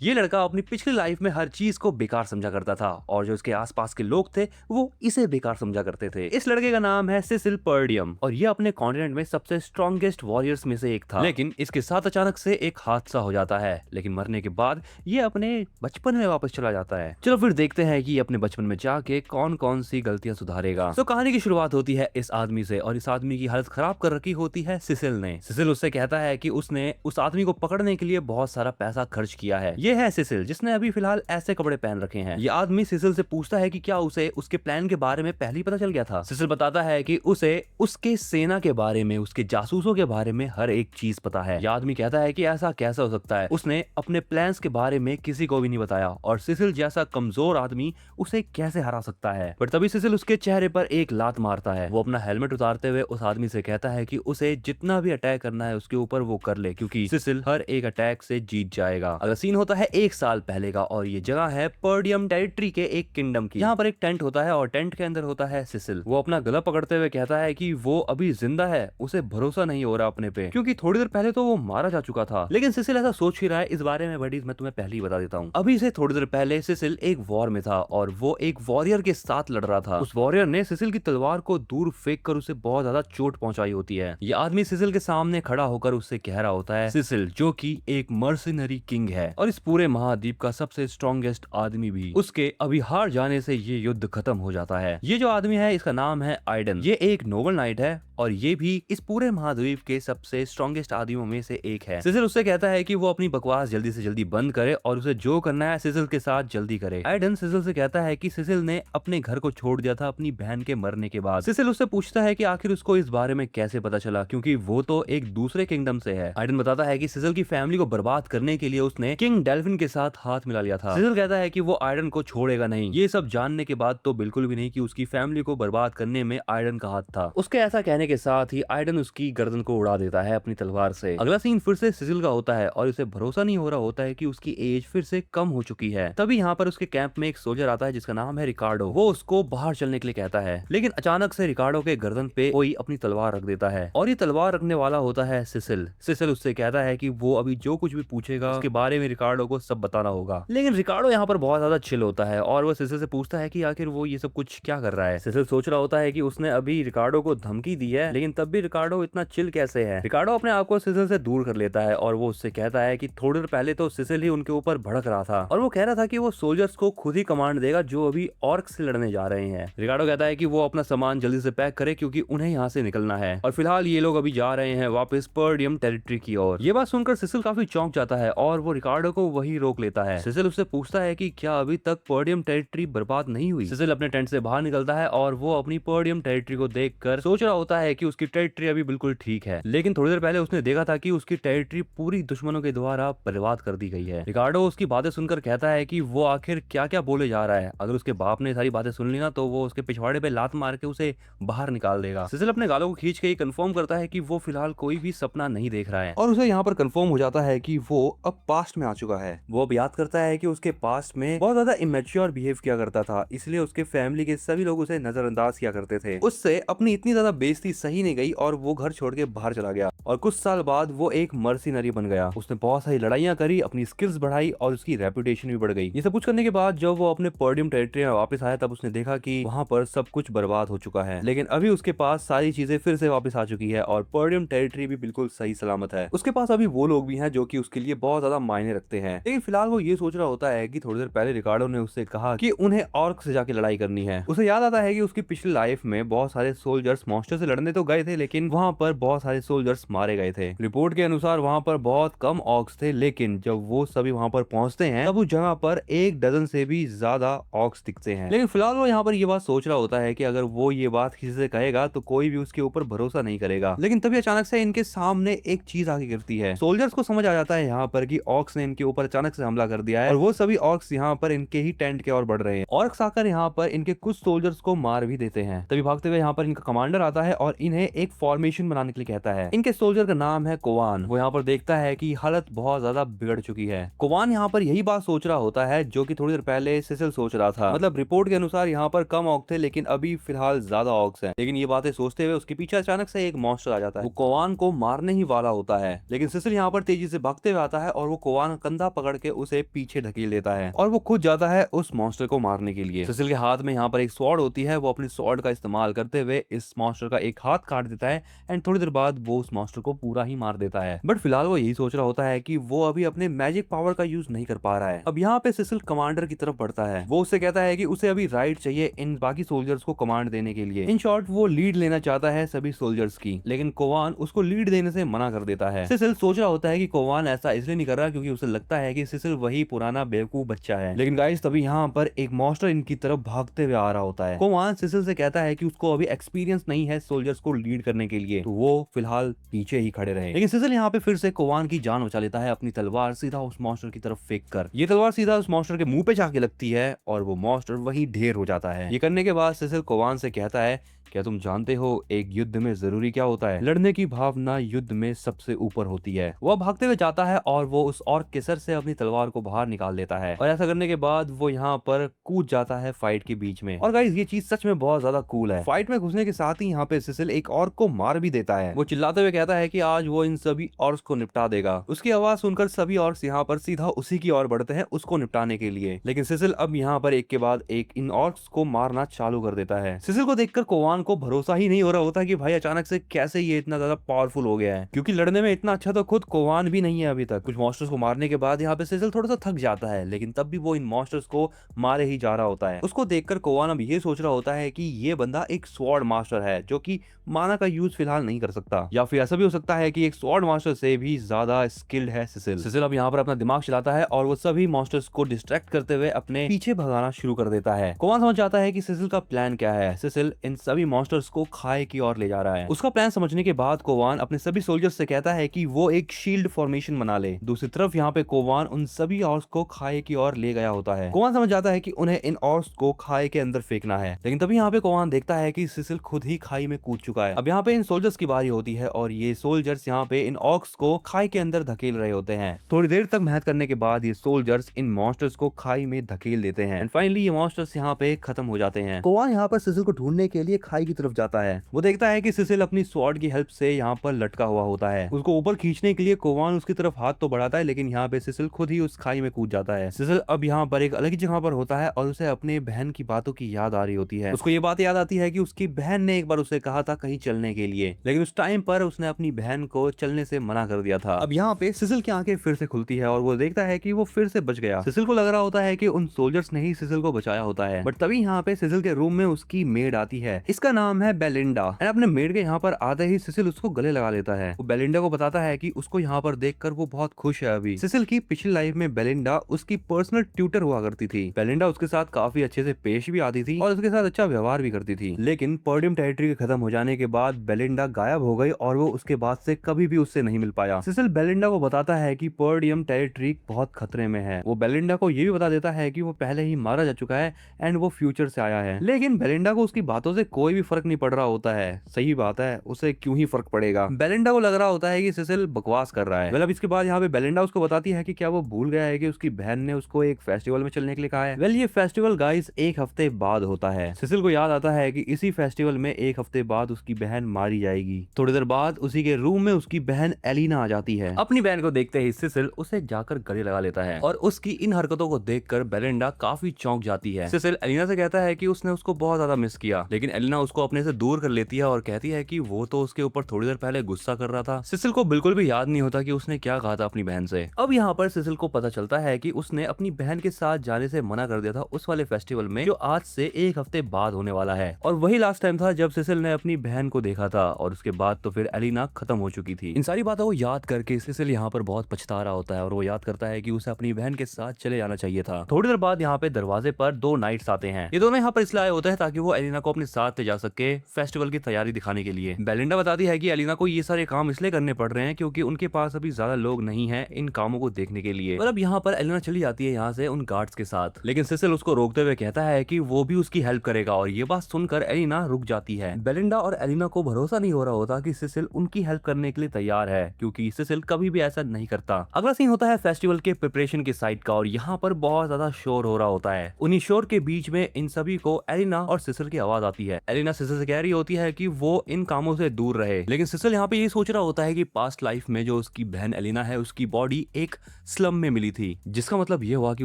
ये लड़का अपनी पिछली लाइफ में हर चीज को बेकार समझा करता था और जो इसके आसपास के लोग थे वो इसे बेकार समझा करते थे। इस लड़के का नाम है सिसिल पर्डियम और ये अपने कॉन्टिनेंट में सबसे स्ट्रॉन्गेस्ट वॉरियर्स में से एक था। लेकिन इसके साथ अचानक से एक हादसा हो जाता है, लेकिन मरने के बाद ये अपने बचपन में वापस चला जाता है। चलो फिर देखते हैं कि ये अपने बचपन में जाके कौन कौन सी गलतियां सुधारेगा। तो कहानी की शुरुआत होती है इस आदमी से और इस आदमी की हालत खराब कर रखी होती है सिसिल ने। सिसिल उससे कहता है कि उसने उस आदमी को पकड़ने के लिए बहुत सारा पैसा खर्च किया है। ये है सिसिल जिसने अभी फिलहाल ऐसे कपड़े पहन रखे हैं। ये आदमी सिसिल से पूछता है कि क्या उसे उसके प्लान के बारे में पहले ही पता चल गया था। सिसिल बताता है कि उसे उसके सेना के बारे में, उसके जासूसों के बारे में हर एक चीज पता है। ये आदमी कहता है कि ऐसा कैसा हो सकता है, उसने अपने प्लान्स के बारे में किसी को भी नहीं बताया और सिसिल जैसा कमजोर आदमी उसे कैसे हरा सकता है। पर तभी सिसिल उसके चेहरे पर एक लात मारता है। वो अपना हेलमेट उतारते हुए उस आदमी से कहता है कि उसे जितना भी अटैक करना है उसके ऊपर वो कर ले, क्योंकि सिसिल हर एक अटैक से जीत जाएगा। अगर सीन होता है 1 साल पहले का और ये जगह है पर्डियम टेरिटरी के एक किंगडम की। यहाँ पर एक टेंट होता है और टेंट के अंदर होता है सिसिल। वो अपना गला पकड़ते हुए कहता है कि वो अभी जिंदा है, उसे भरोसा नहीं हो रहा अपने पे, क्योंकि थोड़ी देर पहले तो वो मारा जा चुका था। लेकिन सिसिल ऐसा सोच ही रहा है इस बारे में बडीज मैं तुम्हें पहले ही बता देता हूँ। अभी से थोड़ी देर पहले सिसिल एक वॉर में था और वो एक वॉरियर के साथ लड़ रहा था। उस वॉरियर ने सिसिल की तलवार को दूर फेंक कर उसे बहुत ज्यादा चोट पहुंचाई होती है। ये आदमी सिसिल के सामने खड़ा होकर उससे कह रहा होता है, सिसिल जो कि एक मर्सिनरी किंग है और इस पूरे महाद्वीप का सबसे स्ट्रॉन्गेस्ट आदमी भी, उसके अभी हार जाने से ये युद्ध खत्म हो जाता है। ये जो आदमी है इसका नाम है आइडन। ये एक नोबल नाइट है और ये भी इस पूरे महाद्वीप के सबसे स्ट्रॉन्गेस्ट आदमियों में से एक है। सिसिल उससे कहता है कि वो अपनी बकवास जल्दी से जल्दी बंद करे और उसे जो करना है सिसिल के साथ जल्दी करे। आइडन सिसिल से कहता है कि सिसिल ने अपने घर को छोड़ दिया था अपनी बहन के मरने के बाद। सिसिल उससे पूछता है कि आखिर उसको इस बारे में कैसे पता चला, क्योंकि वो तो एक दूसरे किंगडम से है। आइडन बताता है कि सिसिल की फैमिली को बर्बाद करने के लिए उसने किंग डेल्फिन के साथ हाथ मिला लिया था। सिसिल कहता है कि वो आइडन को छोड़ेगा नहीं। ये सब जानने के बाद तो बिल्कुल भी नहीं कि उसकी फैमिली को बर्बाद करने में आइडन का हाथ था। उसके ऐसा कहने के साथ ही आइडन उसकी गर्दन को उड़ा देता है अपनी तलवार से। अगला सीन फिर से सिसिल का होता है और उसे भरोसा नहीं हो रहा होता है कि उसकी एज फिर से कम हो चुकी है। तभी यहाँ पर उसके कैंप में एक सोल्जर आता है जिसका नाम है रिकार्डो। वो उसको बाहर चलने के लिए कहता है, लेकिन अचानक से रिकार्डो के गर्दन पे कोई अपनी तलवार रख देता है और ये तलवार रखने वाला होता है सिसिल। सिसिल उससे कहता है कि वो अभी जो कुछ भी पूछेगा उसके बारे में रिकार्डो को सब बताना होगा। लेकिन रिकार्डो यहाँ पर बहुत ज्यादा चिल होता है और वो सिसिल से पूछता है कि आखिर वो ये सब कुछ क्या कर रहा है। सिसिल सोच रहा होता है कि उसने अभी रिकार्डो को धमकी दी है, लेकिन तब भी रिकार्डो इतना चिल कैसे है। रिकार्डो अपने आप को सिसिल से दूर कर लेता है और वो उससे कहता है कि थोड़ी देर पहले तो सिसिल ही उनके ऊपर भड़क रहा था और वो कह रहा था कि वो सोल्जर्स को खुद ही कमांड देगा जो अभी ऑर्क्स से लड़ने जा रहे हैं। रिकार्डो कहता है कि वो अपना सामान जल्दी से पैक करे क्योंकि उन्हें यहाँ से निकलना है और फिलहाल ये लोग अभी जा रहे हैं वापस पर्डियम टेरिटरी की ओर। ये बात सुनकर सिसिल काफी चौंक जाता है और वो रिकार्डो को वही रोक लेता है। सिसिल उससे पूछता है कि क्या अभी तक पर्डियम टेरिटरी बर्बाद नहीं हुई। सिसिल अपने टेंट से बाहर निकलता है और वो अपनी पर्डियम टेरिटरी को देखकर सोच रहा होता है कि उसकी टेरिटरी अभी बिल्कुल ठीक है, लेकिन थोड़ी देर पहले उसने देखा था कि उसकी टेरिटरी पूरी दुश्मनों के द्वारा बर्बाद कर दी गई है। रिकार्डो उसकी बातें सुनकर कहता है कि वो आखिर क्या क्या बोले जा रहा है। अगर उसके बाप ने सारी बातें सुन ली ना तो वो उसके पिछवाड़े पे लात मार के उसे बाहर निकाल देगा। सिसिल अपने गालों को खींच के ये कंफर्म करता है कि वो फिलहाल कोई भी सपना नहीं देख रहा है और उसे यहाँ पर कंफर्म हो जाता है कि वो अब पास्ट में आ चुका है। वो अब याद करता है कि उसके पास्ट में बहुत ज्यादा इमेच्योर बिहेव किया करता था, इसलिए उसके फैमिली के सभी लोग उसे नजरअंदाज किया करते थे। उससे अपनी इतनी ज्यादा बेइज्जती सही नहीं गई और वो घर छोड़ के बाहर चला गया और कुछ साल बाद वो एक मर्सिनरी बन गया। उसने बहुत सारी लड़ाइयां करी, अपनी स्किल्स बढ़ाई और उसकी रेपुटेशन भी बढ़ गई। ये सब कुछ करने के बाद जब वो अपने पर्डियम टेरिटरी में वापस आया तब उसने देखा कि वहां पर सब कुछ बर्बाद हो चुका है, लेकिन अभी उसके पास सारी चीजें फिर से वापस आ चुकी है और पर्डियम टेरिटरी भी बिल्कुल सही सलामत है। उसके पास अभी वो लोग भी हैं जो कि उसके लिए बहुत ज्यादा मायने रखते हैं। लेकिन फिलहाल वो ये सोच रहा होता है कि थोड़ी देर पहले रिकार्डो ने उससे कहा कि उन्हें ऑर्क से जाके लड़ाई करनी है। उसे याद आता है कि उसकी पिछली लाइफ में बहुत सारे सोल्जर्स मॉन्स्टर से लड़ने तो गए थे, लेकिन वहां पर बहुत सारे सोल्जर्स मारे गए थे। रिपोर्ट के अनुसार वहां पर बहुत कम ऑक्स थे, लेकिन जब वो सभी वहां पर पहुंचते हैं तब उस जगह पर 1 डजन से भी ज्यादा ऑक्स दिखते हैं। लेकिन फिलहाल वो यहाँ पर ये बात सोच रहा होता है कि अगर वो ये बात किसी से कहेगा तो कोई भी उसके ऊपर भरोसा नहीं करेगा। लेकिन तभी अचानक से इनके सामने एक चीज आगे गिरती है। सोल्जर्स को समझ आ जाता है यहाँ पर कि ऑक्स ने इनके ऊपर अचानक से हमला कर दिया है और वो सभी ऑक्स यहाँ पर इनके ही टेंट के ओर बढ़ रहे हैं। ऑक्स आकर यहाँ पर इनके कुछ सोल्जर्स को मार भी देते हैं। तभी भागते हुए यहाँ पर इनका कमांडर आता है और और इन्हें एक फॉर्मेशन बनाने के लिए कहता है। इनके सोल्जर का नाम है कोवान। वो यहाँ पर देखता है कि हालत बहुत ज्यादा बिगड़ चुकी है। कोवान यहाँ पर यही बात सोच रहा होता है जो कि थोड़ी देर पहले सिसिल सोच रहा था। मतलब रिपोर्ट के अनुसार यहाँ पर कम ऑग थे, लेकिन अभी फिलहाल ज्यादा ऑग्स हैं। लेकिन ये बातें सोचते हुए उसके पीछे अचानक से एक मॉन्स्टर आ जाता है। वो कोवान को मारने ही वाला होता है, लेकिन सिसिल यहाँ पर तेजी से भागते हुए आता है और वो कोवान कंधा पकड़ के उसे पीछे ढकेल देता है और वो खुद जाता है उस मॉन्स्टर को मारने के लिए। सिसिल के हाथ में यहाँ पर एक स्वॉर्ड होती है। वो अपनी स्वॉर्ड का इस्तेमाल करते हुए इस मॉन्स्टर का एक हाथ काट देता है एंड थोड़ी देर बाद वो उस मॉन्स्टर को पूरा ही मार देता है। बट फिलहाल वो यही सोच रहा होता है कि वो अभी अपने मैजिक पावर का यूज नहीं कर पा रहा है। अब यहाँ पे सिसिल कमांडर की तरफ बढ़ता है। वो उससे कहता है कि उसे अभी राइट चाहिए इन बाकी सोल्जर्स को कमांड देने के लिए। इन शॉर्ट वो लीड लेना चाहता है सभी सोल्जर्स की, लेकिन कोवान उसको लीड देने से मना कर देता है। सिसिल सोच रहा होता है कि कोवान ऐसा इसलिए नहीं कर रहा क्योंकि उसे लगता है कि सिसिल वही पुराना बेवकूफ बच्चा है। लेकिन गाइस तभी यहाँ पर एक मॉन्स्टर इनकी तरफ भागते हुए आ रहा होता है। कोवान सिसिल से कहता है कि उसको अभी एक्सपीरियंस नहीं है सोल्जर्स को लीड करने के लिए, तो वो फिलहाल पीछे ही खड़े रहे। लेकिन सिसिल यहाँ पे फिर से कोवान की जान बचा लेता है अपनी तलवार सीधा उस मॉन्स्टर की तरफ फेंक कर। ये तलवार सीधा उस मॉन्स्टर के मुंह पे जाके लगती है और वो मॉन्स्टर वही ढेर हो जाता है। ये करने के बाद सिसिल कोवान से कहता है, क्या तुम जानते हो एक युद्ध में जरूरी क्या होता है? लड़ने की भावना युद्ध में सबसे ऊपर होती है। वह भागते हुए जाता है और वो उस ऑर्क के सर से अपनी तलवार को बाहर निकाल देता है और ऐसा करने के बाद वो यहाँ पर कूद जाता है फाइट के बीच में। और गाइस ये चीज सच में बहुत ज्यादा कूल है। फाइट में घुसने के साथ ही यहाँ पे सिसिल एक ऑर्क को मार भी देता है। वो चिल्लाते हुए कहता है कि आज वो इन सभी ऑर्क्स को निपटा देगा। उसकी आवाज सुनकर सभी ऑर्क्स यहाँ पर सीधा उसी की ओर बढ़ते हैं उसको निपटाने के लिए। लेकिन सिसिल अब यहाँ पर एक के बाद एक इन ऑर्क्स को मारना चालू कर देता है। सिसिल को देखकर कोवान को भरोसा ही नहीं हो रहा होता कि भाई अचानक से कैसे ये इतना ज्यादा पावरफुल हो गया है, क्योंकि लड़ने में इतना अच्छा तो खुद कोवान भी नहीं है अभी तक। कुछ मॉन्स्टर्स को मारने के बाद यहाँ पे सिसिल थोड़ा सा थक जाता है, लेकिन तब भी वो इन मॉन्स्टर्स को मारे ही जा रहा होता है। उसको देखकर कोवान अब ये सोच रहा होता है कि ये बंदा एक स्वॉर्ड मास्टर है जो कि माना का यूज फिलहाल नहीं कर सकता, या फिर ऐसा भी हो सकता है कि एक स्वॉर्ड मास्टर से भी ज्यादा स्किल्ड है सिसिल। सिसिल अब यहाँ पर अपना दिमाग चलाता है और वो सभी मॉन्स्टर्स को डिस्ट्रैक्ट करते हुए अपने पीछे भगाना शुरू कर देता है। कोवान समझ जाता है कि सिसिल का प्लान क्या है। सिसिल इन सभी मॉन्स्टर्स को खाए की ओर ले जा रहा है। उसका प्लान समझने के बाद कोवान अपने सभी सोल्जर्स से कहता है कि वो एक शील्ड फॉर्मेशन बना ले। दूसरी तरफ यहाँ पे कोवान उन सभी ऑर्क्स को खाए की ओर ले गया होता है। कोवान समझ जाता है कि उन्हें इन ऑर्क्स को खाए के अंदर फेंकना है, लेकिन तभी यहाँ पे कोवान देखता है कि सिसिल खुद ही खाई में कूद चुका है। अब यहाँ पे इन सोल्जर्स की बारी होती है और ये सोल्जर्स यहाँ पे इन ऑर्क्स को खाई के अंदर धकेल रहे होते हैं। थोड़ी देर तक मेहनत करने के बाद ये सोल्जर्स इन मॉन्स्टर्स को खाई में धकेल देते हैं एंड फाइनली ये मॉन्स्टर्स यहाँ पे खत्म हो जाते हैं। कोवान यहाँ पर सिसिल को ढूंढने के लिए खाई की तरफ जाता है। वो देखता है कि सिसिल अपनी स्वॉर्ड की हेल्प से यहाँ पर लटका हुआ होता है। उसको ऊपर खींचने के लिए कोवान उसकी तरफ हाथ तो बढ़ाता है, लेकिन यहाँ पे सिसिल खुद ही उस खाई में कूद जाता है। सिसिल अब यहाँ पर एक अलग ही जगह पर होता है और उसे अपने बहन की बातों की याद आ रही होती है। उसको ये बात याद आती है कि उसकी बहन ने एक बार उसे कहा था कहीं चलने के लिए, लेकिन उस टाइम पर उसने अपनी बहन को चलने से मना कर दिया था। अब यहाँ पे सिसिल की आंखें फिर से खुलती है और वो देखता है कि वो फिर से बच गया। सिसिल को लग रहा होता है कि उन सोल्जर्स ने ही सिसिल को बचाया होता है, बट तभी यहाँ पे सिसिल के रूम में उसकी मेड आती है। इसका नाम है बेलिंडा एंड अपने मेड के यहाँ पर आते ही सिसिल उसको गले लगा लेता है। वो बेलिंडा को बताता है कि उसको यहाँ पर देखकर वो बहुत खुश है। अभी सिसिल की पिछली लाइफ में बेलिंडा उसकी पर्सनल ट्यूटर हुआ करती थी। बेलिंडा उसके साथ काफी अच्छे से पेश भी आती थी और उसके साथ अच्छा व्यवहार भी करती थी, लेकिन पर्डियम टेरिटरी के खत्म हो जाने के बाद बेलिंडा गायब हो गई और वो उसके बाद से कभी भी उससे नहीं मिल पाया। सिसिल बेलिंडा को बताता है कि पर्डियम टेरिटरी बहुत खतरे में है। वो बेलिंडा को ये भी बता देता है कि वो पहले ही मारा जा चुका है एंड वो फ्यूचर से आया है, लेकिन बेलिंडा को उसकी बातों से कोई भी फर्क नहीं पड़ रहा होता है। सही बात है, उसे क्यों ही फर्क पड़ेगा। बेलिंडा को लग रहा होता है कि सिसिल बकवास कर रहा है। मतलब इसके बाद यहाँ पे बेलिंडा उसको बताती है कि क्या वो भूल गया है कि उसकी बहन ने उसको एक फेस्टिवल में चलने के लिए कहा है। वेल ये फेस्टिवल गाइस एक हफ्ते बाद होता है। सिसिल को याद आता है कि इसी फेस्टिवल में एक हफ्ते बाद उसकी बहन मारी जाएगी। थोड़ी देर बाद उसी के रूम में उसकी बहन एलिना आ जाती है। अपनी बहन को देखते ही सिसिल उसे जाकर गले लगा लेता है और उसकी इन हरकतों को देखकर बेलिंडा काफी चौंक जाती है। सिसिल एलिना से कहता है कि उसने उसको बहुत ज्यादा मिस किया, लेकिन एलिना उसको अपने से दूर कर लेती है और कहती है कि वो तो उसके ऊपर थोड़ी देर पहले गुस्सा कर रहा था। सिसिल को बिल्कुल भी याद नहीं होता कि उसने क्या कहा था अपनी बहन से। अब यहाँ पर सिसिल को पता चलता है कि उसने अपनी बहन के साथ जाने से मना कर दिया था उस वाले फेस्टिवल में जो आज से एक हफ्ते बाद होने वाला है, और वही लास्ट टाइम था जब सिसिल ने अपनी बहन को देखा था और उसके बाद तो फिर एलिना खत्म हो चुकी थी। इन सारी बातों को याद करके सिसिल यहाँ पर बहुत पछता रहा होता है और वो याद करता है कि उसे अपनी बहन के साथ चले जाना चाहिए था। थोड़ी देर बाद यहाँ पे दरवाजे पर दो नाइट्स आते हैं। ये दोनों यहाँ पर इसलिए आए होते हैं ताकि वो एलिना को अपने साथ ले जा सके फेस्टिवल की तैयारी दिखाने के लिए। बेलिंडा बताती है कि एलिना को ये सारे काम इसलिए करने पड़ रहे हैं क्योंकि उनके पास अभी ज्यादा लोग नहीं है इन कामों को देखने के लिए। और अब यहाँ पर एलिना चली जाती है यहाँ से उन गार्ड्स के साथ, लेकिन सिसिल उसको रोकते हुए कहता है कि वो भी उसकी हेल्प करेगा और ये बात सुनकर एलिना रुक जाती है। बेलिंडा और एलिना को भरोसा नहीं हो रहा होता कि सिसिल उनकी हेल्प करने के लिए तैयार है, क्योंकि सिसिल कभी भी ऐसा नहीं करता। अगला सीन होता है फेस्टिवल के प्रिपरेशन की साइड का और यहाँ पर बहुत ज्यादा शोर हो रहा होता है। उन्हीं शोर के बीच में इन सभी को एलिना और सिसिल की आवाज आती है। एलिना सिसिल से कह रही होती है कि वो इन कामों से दूर रहे, लेकिन सिसिल यहाँ पे ये सोच रहा होता है कि पास्ट लाइफ में जो उसकी बहन एलिना है उसकी बॉडी एक स्लम में मिली थी, जिसका मतलब ये हुआ कि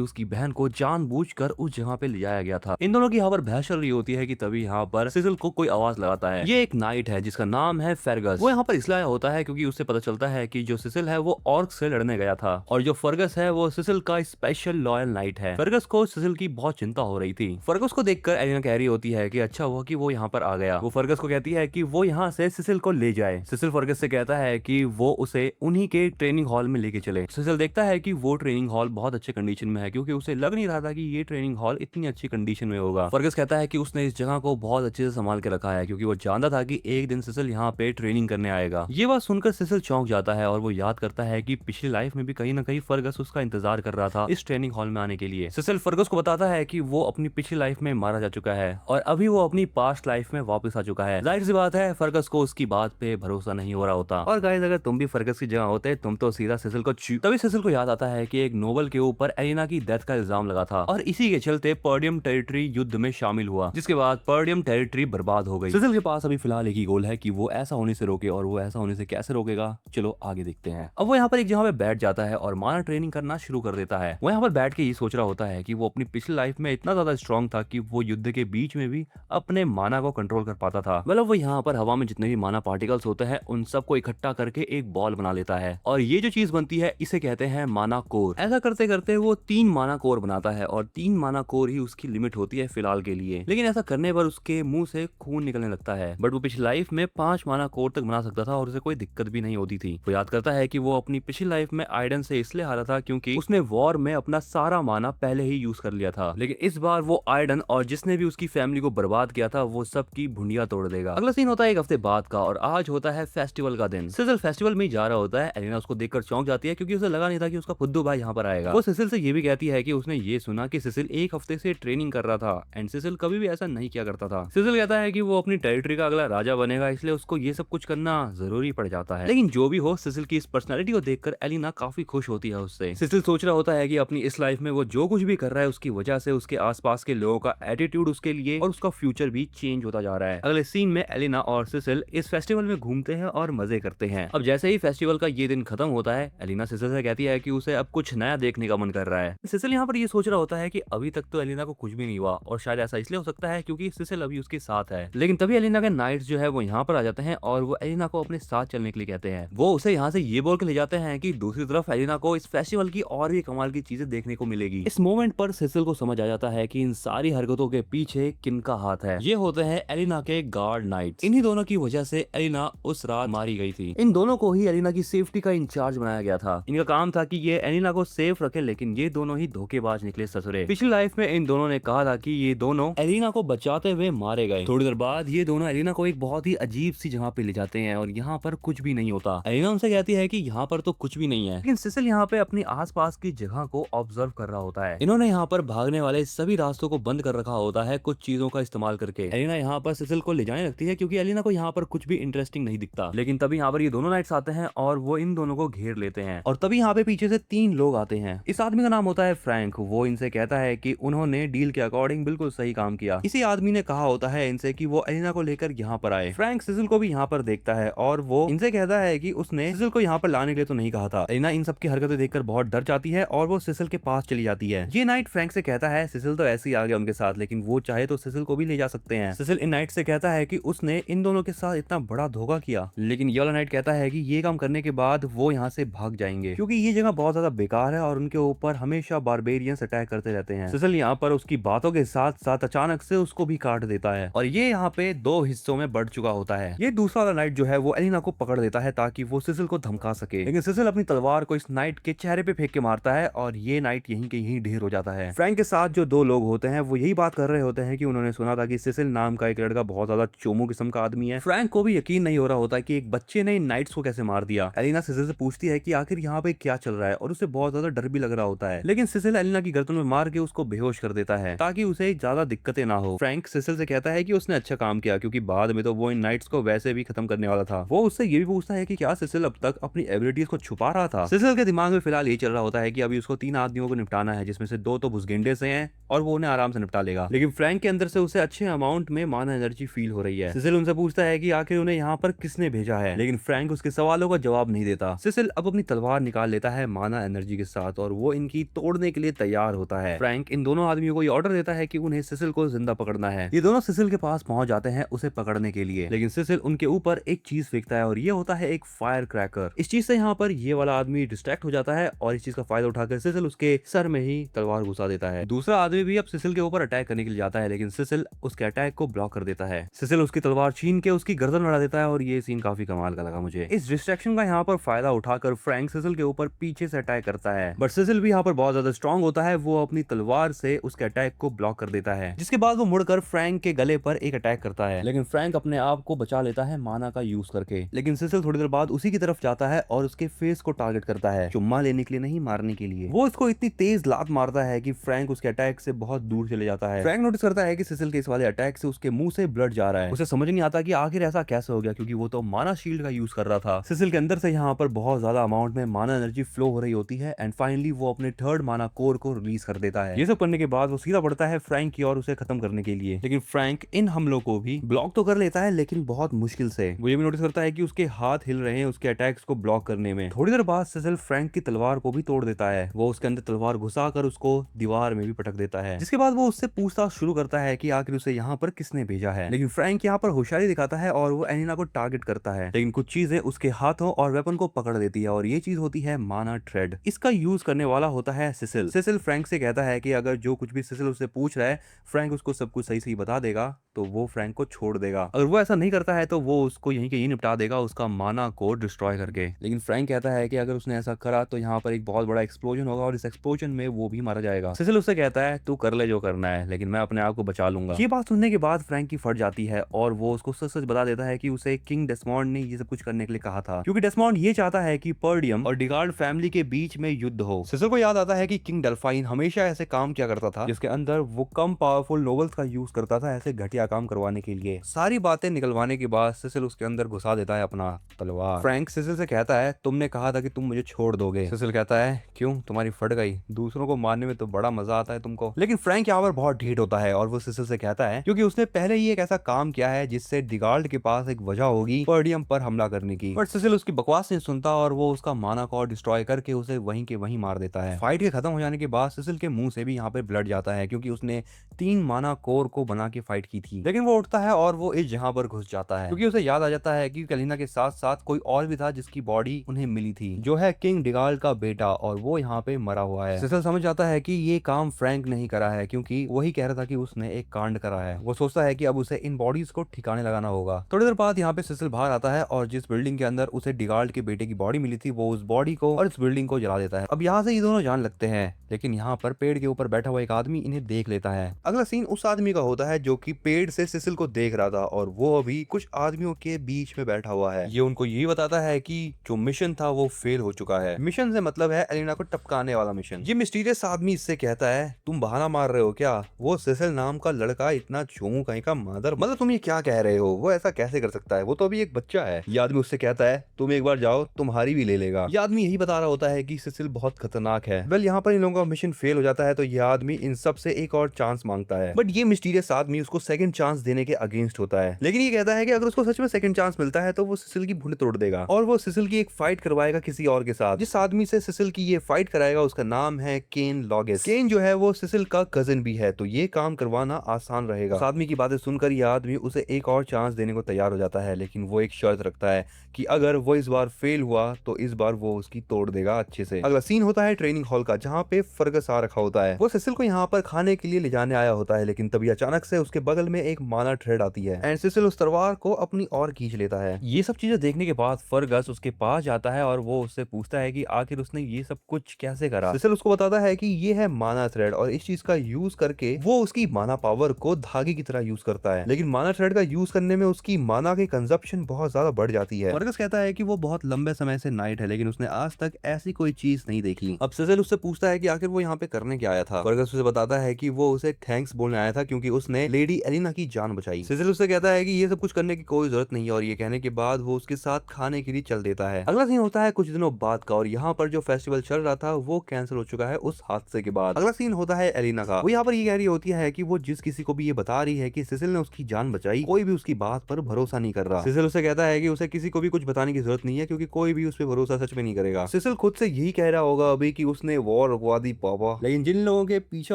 उसकी बहन को जानबूझकर उस जगह पे ले जाया गया था। इन दोनों की यहाँ पर बहस चल रही होती है कि तभी यहाँ पर सिसिल को कोई आवाज लगाता है। ये एक नाइट है जिसका नाम है फेरगस। वो यहाँ पर इसलिए आया होता है क्योंकि उससे पता चलता है कि जो सिसिल है वो ऑर्क से लड़ने गया था और जो फर्गस है वो सिसिल का स्पेशल लॉयल नाइट है। फर्गस को सिसिल की बहुत चिंता हो रही थी। फर्गस को देखकर एलिना कह रही होती है कि अच्छा हुआ कि वो यहाँ पर आ गया। वो फर्गस को कहती है कि वो यहाँ से सिसिल को ले जाए। सिसिल फर्गस से कहता है कि वो उसे उन्हीं के ट्रेनिंग हॉल में लेके चले। सिसिल देखता है कि वो ट्रेनिंग हॉल बहुत अच्छे कंडीशन में है, क्योंकि उसे लग नहीं रहा था कि ये ट्रेनिंग हॉल इतनी अच्छी कंडीशन में होगा। फर्गस कहता है कि उसने इस जगह को बहुत अच्छे से संभाल के रखा है, क्योंकि वो जानता था कि एक दिन सिसिल यहाँ पे ट्रेनिंग करने आएगा। ये बात सुनकर सिसिल चौंक जाता है और वो याद करता है कि पिछली लाइफ में भी कहीं ना कहीं फर्गस उसका इंतजार कर रहा था इस ट्रेनिंग हॉल में आने के लिए। सिसिल फर्गस को बताता है कि वो अपनी पिछली लाइफ में मारा जा चुका है और अभी वो अपनी पास्ट लाइफ में वापस आ चुका है। जाहिर सी बात है फर्गस को उसकी बात पे भरोसा नहीं हो रहा होता। और गाइस, अगर तुम भी फर्गस की जगह होते तुम तो सीधा सिसिल को तभी सिसिल को याद आता है कि एक नोबल के ऊपर एलिना की डेथ का इल्जाम लगा था और इसी के चलते पर्डियम टेरिटरी युद्ध में शामिल हुआ, जिसके बाद पर्डियम टेरिटरी बर्बाद हो गई। सिसिल के पास अभी फिलहाल एक ही गोल है कि वो ऐसा होने से रोके, और वो ऐसा होने से कैसे रोकेगा चलो आगे देखते हैं। अब वो यहाँ पर एक जगह पे बैठ जाता है और माना ट्रेनिंग करना शुरू कर देता है। वो यहाँ पर बैठ के ये सोच रहा होता है कि वो अपनी पिछली लाइफ में इतना ज्यादा स्ट्रॉन्ग था कि वो युद्ध के बीच में भी अपने माना को कंट्रोल कर पाता था। मतलब वो यहाँ पर हवा में जितने भी माना पार्टिकल्स होते हैं उन सबको इकट्ठा करके एक बॉल बना लेता है, और ये जो चीज बनती है इसे कहते हैं माना कोर। ऐसा करते करते वो 3 माना कोर बनाता है और 3 माना कोर ही उसकी लिमिट होती है फिलहाल के लिए। लेकिन ऐसा करने पर उसके मुंह से खून निकलने लगता है, बट वो पिछली लाइफ में 5 माना कोर तक बना सकता था और उसे कोई दिक्कत भी नहीं होती थी। वो याद करता है कि वो अपनी पिछली लाइफ में आइडन से इसलिए हारा था क्योंकि उसने वॉर में अपना सारा माना पहले ही यूज कर लिया था, लेकिन इस बार वो आइडन और जिसने भी उसकी फैमिली को बर्बाद किया था वो सबकी भुंडिया तोड़ देगा। अगला सीन होता है एक हफ्ते बाद का और आज होता है फेस्टिवल का दिन। सिसिल फेस्टिवल में जा रहा होता है। एलिना उसको देखकर चौंक जाती है क्योंकि उसे लगा नहीं था कि उसका फुद्दू भाई यहाँ पर आएगा। वो सिसिल से ये भी कहती है कि उसने ये सुना कि सिसिल एक हफ्ते से ट्रेनिंग कर रहा था एंड सिसिल कभी भी ऐसा नहीं किया करता था। सिसिल कहता है कि वो अपनी टेरिटरी का अगला राजा बनेगा, इसलिए उसको ये सब कुछ करना जरूरी पड़ जाता है। लेकिन जो भी हो, सिसिल की इस पर्सनैलिटी को देखकर एलिना काफी खुश होती है उससे। सिसिल सोच रहा होता है कि अपनी इस लाइफ में वो जो कुछ भी कर रहा है उसकी वजह से उसके आसपास के लोगों का एटीट्यूड उसके लिए और उसका फ्यूचर भी चेंज होता जा रहा है। अगले सीन में एलिना और सिसिल इस फेस्टिवल में घूमते हैं और मजे करते हैं। अब जैसे ही फेस्टिवल का ये दिन खत्म होता है, एलिना सिसिल से कहती है कि उसे अब कुछ नया देखने का मन कर रहा है। सिसिल यहाँ पर ये सोच रहा होता है कि अभी तक तो एलिना को कुछ भी नहीं हुआ और शायद ऐसा इसलिए हो सकता है क्योंकि सिसिल अभी उसके साथ है। लेकिन तभी एलिना के नाइट्स जो है वो यहाँ पर आ जाते हैं और वो एलिना को अपने साथ चलने के लिए कहते हैं। वो उसे यहाँ से ये बोल के ले जाते हैं कि दूसरी तरफ एलिना को इस फेस्टिवल की और भी कमाल की चीजें देखने को मिलेगी। इस मोमेंट पर सिसिल को समझ आ जाता है कि इन सारी हरकतों के पीछे किनका हाथ है। ये होते हैं एलिना के गार्ड नाइट्स। इन्हीं दोनों की वजह से एलिना उस रात मारी गई थी। इन दोनों को ही एलिना की सेफ्टी का इंचार्ज बनाया गया था। इनका काम था कि ये एलिना को सेफ रखे, लेकिन ये दोनों ही धोखेबाज निकले ससुरे। पिछली लाइफ में इन दोनों ने कहा था कि ये दोनों एलिना को बचाते हुए मारे गए। थोड़ी देर बाद ये दोनों एलिना को एक बहुत ही अजीब सी जगह पे ले जाते हैं और यहाँ पर कुछ भी नहीं होता। एलिना उनसे कहती है कि यहाँ पर तो कुछ भी नहीं है, लेकिन सिसिल यहाँ पे अपनी आसपास की जगह को ऑब्जर्व कर रहा होता है। इन्होंने यहाँ पर भागने वाले सभी रास्तों को बंद कर रखा होता है कुछ चीजों का इस्तेमाल करके। एलिना यहाँ पर सिसिल को ले जाने लगती है क्योंकि एलिना को यहाँ पर कुछ भी इंटरेस्टिंग नहीं दिखता। लेकिन तभी यहाँ पर ये दोनों नाइट्स आते हैं और वो इन दोनों को घेर लेते हैं और तभी यहाँ पे पीछे से 3 लोग आते हैं। इस आदमी का नाम होता है फ्रैंक। वो इनसे कहता है कि उन्होंने डील के अकॉर्डिंग बिल्कुल सही काम किया। इसी आदमी ने कहा होता है इनसे कि वो एलिना को लेकर यहाँ पर आए। फ्रैंक सिसिल को भी यहाँ पर देखता है और वो इनसे कहता है कि उसने सिसिल को यहाँ पर लाने के लिए तो नहीं कहा था। एलिना इन सब की हरकतें देखकर बहुत डर जाती है और वो सिसिल के पास चली जाती है। ये नाइट फ्रैंक से कहता है सिसिल तो ऐसे ही आ गया उनके साथ, लेकिन वो चाहे तो सिसिल को भी ले जा सकते हैं। सिसिल इन नाइट से कहता है कि उसने इन दोनों के साथ इतना बड़ा धोखा किया, लेकिन ये वाला नाइट कहता है कि ये काम करने के बाद वो यहाँ से भाग जाएंगे क्योंकि ये जगह बहुत ज्यादा बेकार है और उनके ऊपर हमेशा बारबेरियंस अटैक करते रहते हैं। सिसिल यहाँ पर उसकी बातों के साथ साथ अचानक से उसको भी काट देता है और ये यहाँ पे 2 हिस्सों में बढ़ चुका होता है। ये दूसरा वाला नाइट जो है वो एलिना को पकड़ देता है ताकि वो सिसिल को धमका सके, लेकिन सिसिल अपनी तलवार को इस नाइट के चेहरे पे फेंक के मारता है और ये नाइट यहीं के यहीं ढेर हो जाता है। फ्रैंक के साथ जो 2 लोग होते हैं वो यही बात कर रहे होते हैं कि उन्होंने सुना था कि सिसिल नाम का एक लड़का बहुत ज्यादा चोमू किस्म का आदमी है। फ्रैंक को भी यकीन नहीं हो रहा होता कि एक बच्चे ने इन नाइट्स को कैसे मार दिया। एलिना सिसिल से पूछती है कि आखिर यहाँ पे क्या चल रहा है और उसे बहुत ज्यादा डर भी लग रहा होता है, लेकिन सिसिल एलिना की गर्दन में मार के उसको बेहोश कर देता है ताकि उसे ज्यादा दिक्कतें ना हो। फ्रैंक सिसिल से कहता है कि उसने अच्छा काम किया क्योंकि बाद में तो वो इन नाइट्स को वैसे भी खत्म करने वाला था। वो उससे ये भी पूछता है कि क्या सिसिल अब तक अपनी एबिलिटीज को छुपा रहा था। सिसिल के दिमाग में फिलहाल ये चल रहा होता है कि अभी उसको 3 आदमियों को निपटाना है, जिसमें से 2 तो भुसगेंडे से हैं और वो उन्हें आराम से निपटा लेगा। लेकिन फ्रैंक के अंदर से उसे अच्छे अमाउंट में माना एनर्जी फील हो रही है। सिसिल उनसे पूछता है कि आखिर उन्हें यहाँ पर किसने भेजा है, लेकिन फ्रैंक उसके सवालों का जवाब नहीं देता। सिसिल अब अपनी तलवार निकाल लेता है माना एनर्जी के साथ और वो इनकी तोड़ने के लिए तैयार होता है। फ्रैंक इन दोनों आदमियों को ऑर्डर देता है कि उन्हें सिसिल को जिंदा पकड़ना है। ये दोनों सिसिल के पास पहुंच जाते हैं उसे पकड़ने के लिए, लेकिन सिसिल उनके ऊपर एक चीज फेंकता है और ये होता है एक फायर क्रैकर। इस चीज से यहाँ पर ये वाला आदमी डिस्ट्रैक्ट हो जाता है और इस चीज का फायदा उठाकर सिसिल उसके सर में ही तलवार घुसा देता है। दूसरा आदमी भी अब सिसिल के ऊपर अटैक करने के लिए जाता है, लेकिन सिसिल उसके अटैक को ब्लॉक कर देता है। सिसिल उसकी तलवार छीन के उसकी गर्दन उड़ा देता है और ये सीन काफी कमाल का लगा मुझे। इस डिस्ट्रैक्शन का यहाँ पर फायदा उठाकर फ्रैंक सिसिल के ऊपर पीछे से अटैक करता है, बट सिसिल भी यहाँ पर बहुत ज्यादा स्ट्रॉन्ग होता है। वो अपनी तलवार से उसके अटैक को ब्लॉक कर देता है, जिसके बाद वो मुड़कर फ्रैंक के गले पर एक अटैक करता है, लेकिन फ्रैंक अपने आप को बचा लेता है माना का यूज करके। लेकिन सिसिल थोड़ी देर बाद उसी की तरफ जाता है और उसके फेस को टारगेट करता है, चुम्मा लेने के लिए नहीं, मारने के लिए। वो इसको इतनी तेज लात मारता है कि फ्रैंक उसके अटैक से बहुत दूर चले जाता है। फ्रैंक नोटिस करता है कि सिसिल के इस वाले अटैक से उसके मुंह से ब्लड जा रहा है। उसे समझ नहीं आता कि आखिर ऐसा कैसे हो गया, क्योंकि वो तो माना शील्ड का यूज कर रहा था। सिसिल के अंदर से यहाँ पर बहुत ज्यादा अमाउंट में माना एनर्जी फ्लो हो रही होती है एंड फाइनली वो अपने थर्ड माना कोर को रिलीज कर देता है। ये सब करने के बाद वो सीधा बढ़ता है फ्रैंक की ओर उसे खत्म करने के लिए, लेकिन फ्रैंक इन हमलों को भी ब्लॉक तो कर लेता है, लेकिन बहुत मुश्किल से। वो ये भी नोटिस करता है कि उसके हाथ हिल रहे हैं उसके अटैक्स को ब्लॉक करने में। थोड़ी देर बाद सिसिल फ्रैंक की तलवार को भी तोड़ देता है। वो उसके अंदर तलवार घुसाकर उसको दीवार में भी पटक देता है, जिसके बाद वो उससे पूछताछ शुरू करता है कि आखिर उसे यहाँ पर किसने भेजा है। लेकिन फ्रैंक यहाँ पर होशियारी दिखाता है और वो एलिना को टारगेट करता है, लेकिन कुछ चीजें उसके हाथों और वेपन को पकड़ देती है और ये चीज होती है माना थ्रेड। इसका यूज करने वाला होता है सिसिल। सिसिल फ्रैंक से कहता है कि अगर जो कुछ भी सिसिल उससे पूछ रहा है फ्रैंक उसको सब कुछ सही सही बता देगा तो वो फ्रैंक को छोड़ देगा। अगर वो ऐसा नहीं करता है तो वो उसको यहीं के यहीं निपटा देगा, उसका माना को डिस्ट्रॉय करके। लेकिन फ्रैंक कहता है कि अगर उसने ऐसा करा तो यहाँ पर एक बहुत बड़ा एक्सप्लोजन होगा और इस एक्सप्लोजन में वो भी मारा जाएगा। सिसिल उससे कहता है तू कर ले जो करना है, लेकिन मैं अपने आप को बचा लूंगा। ये बात सुनने के बाद फ्रैंक की फट जाती है और वो उसको सच सच बता देता है कि उसे किंग डेस्मॉन्ड ने ये सब कुछ करने के लिए कहा था, क्योंकि डेस्मॉन्ड ये चाहता है कि पर्डियम और डिगार्ड फैमिली के बीच में युद्ध हो। सिसिल को याद आता है कि किंग डेल्फाइन हमेशा ऐसे काम किया करता था जिसके अंदर वो कम पावरफुल नोबल्स का यूज करता था ऐसे घटिया काम करवाने के लिए। सारी बातें निकलवाने के बाद सिसिल उसके अंदर घुसा देता है अपना तलवार। फ्रैंक सिसिल से कहता है तुमने कहा था कि तुम मुझे छोड़ दोगे। सिसिल कहता है क्यों, तुम्हारी फट गई, दूसरों को मारने में तो बड़ा मजा आता है तुमको। लेकिन फ्रैंक यहाँ पर बहुत ढीठ होता है और वो सिसिल से कहता है क्योंकि उसने पहले ही एक ऐसा काम किया है जिससे डिगार्ड के पास एक वजह होगी पर्डियम पर हमला करने की। बट सिसिल उसकी बकवास नहीं सुनता और वो उसका माना को डिस्ट्रॉय करके उसे वहीं के वहीं मार देता है। फाइट के खत्म हो जाने के बाद सिसिल के मुंह से भी यहाँ पे ब्लड जाता है, क्योंकि उसने 3 माना कोर को बना के फाइट की थी। लेकिन वो उठता है और वो इस जहां पर घुस जाता है, क्योंकि उसे याद आ जाता है कि कलीना के साथ साथ कोई और भी था जिसकी बॉडी उन्हें मिली थी, जो है किंग डिगाल का बेटा, और वो यहाँ पे मरा हुआ है। सिसिल समझ जाता है कि ये काम फ्रैंक नहीं करा है, क्योंकि वही कह रहा था कि उसने एक कांड करा है। वो सोचता है कि अब उसे इन बॉडीज को ठिकाने लगाना होगा। थोड़ी देर बाद यहाँ पे सिसिल बाहर आता है और जिस बिल्डिंग के अंदर उसे डिगाल्ड के बेटे की बॉडी मिली थी वो उस बॉडी को और इस बिल्डिंग को जला देता है। अब यहाँ से ये दोनों जान लगते हैं, लेकिन यहाँ पर पेड़ के ऊपर बैठा हुआ एक आदमी इन्हें देख लेता है। अगला सीन उस आदमी का होता है जो कि पेड़ से सिसिल को देख रहा था और वो अभी कुछ आदमियों के बीच में बैठा हुआ है। ये उनको ये बताता है कि जो मिशन था वो फेल हो चुका है। मिशन से मतलब है एलिना को टपकाने वाला मिशन। ये मिस्टीरियस आदमी इससे कहता है तुम बहाना मार रहे हो क्या, वो सिसिल नाम का लड़का इतना चोमू कहीं का मदर, मतलब तुम ये क्या कह रहे हो, वो ऐसा कैसे कर सकता है, वो तो अभी एक बच्चा है। ये आदमी उससे कहता है तुम एक बार जाओ तुम्हारी भी ले लेगा। ये आदमी यही बता रहा होता है कि सिसिल बहुत खतरनाक है। वेल यहाँ पर इन लोगों का मिशन फेल हो जाता है तो ये आदमी इन सब से एक और चांस मांगता है, बट ये मिस्टीरियस आदमी उसको सेकंड चांस देने के अगेंस्ट होता है। लेकिन ये कहता है कि अगर उसको सच में सेकंड चांस मिलता है तो वो सिसिल की भूल तोड़ देगा और वो सिसिल की एक फाइट करवाएगा किसी और के साथ। जिस आदमी से सिसिल की ये फाइट कराएगा उसका नाम है केन लॉगेस। केन जो है वो सिसिल का कजिन भी है, तो ये काम करवाना आसान रहेगा। उस आदमी की बातें सुनकर ये आदमी उसे एक और चांस देने को तैयार हो जाता है, लेकिन वो एक शर्त रखता है कि अगर वो इस बार फेल हुआ तो इस बार वो उसकी तोड़ देगा अच्छे से। अगला सीन होता है ट्रेनिंग हॉल का, जहाँ पे फर्गस आ रखा होता है। वो सिसिल को यहाँ पर खाने के लिए ले जाने आया होता है, लेकिन तभी अचानक से उसके बगल में एक माना थ्रेड आती है एंड सिसिल उस तलवार को अपनी ओर खींच लेता है। ये सब चीजें देखने के बाद फर्गस उसके पास जाता है और वो उससे पूछता है कि आखिर उसने ये सब कुछ कैसे करा। सिसिल उसको बताता है कि ये है माना थ्रेड और इस चीज का यूज करके वो उसकी माना पावर को धागे की तरह यूज करता है, लेकिन माना थ्रेड का यूज करने में उसकी माना की कंजप्शन बहुत ज्यादा बढ़ जाती है। फर्गस कहता है कि वो बहुत लंबे समय से नाइट है, लेकिन उसने आज तक ऐसी कोई चीज नहीं देखी। अब सिसिल उससे पूछता है कि आखिर वो यहाँ पे करने क्या आया था। फर्गस उसे बताता है कि वो उसे थैंक्स बोलने आया था क्योंकि उसने लेडी एलिना की जान बचाई। सिसिल उससे कहता है कि ये सब कुछ करने की कोई जरूरत नहीं है और ये कहने के बाद वो उसके साथ खाने के लिए चल देता है। अगला सीन होता है कुछ दिनों बाद का और यहाँ पर जो फेस्टिवल चल रहा था वो कैंसिल हो चुका है उस हादसे के बाद। अगला सीन होता है एलिना का। वो यहाँ पर ये कह रही होती है कि वो जिस किसी को भी ये बता रही है कि सिसिल ने उसकी जान बचाई, कोई भी उसकी बात पर भरोसा नहीं कर रहा। सिसिल उसे कहता है कि उसे किसी को भी कुछ बताने की जरूरत नहीं है क्योंकि कोई भी उस पर भरोसा सच में नहीं करेगा। सिसिल खुद से यही कह रहा होगा अभी कि उसने वॉर रुकवा दी पापा, लेकिन जिन लोगों के पीछे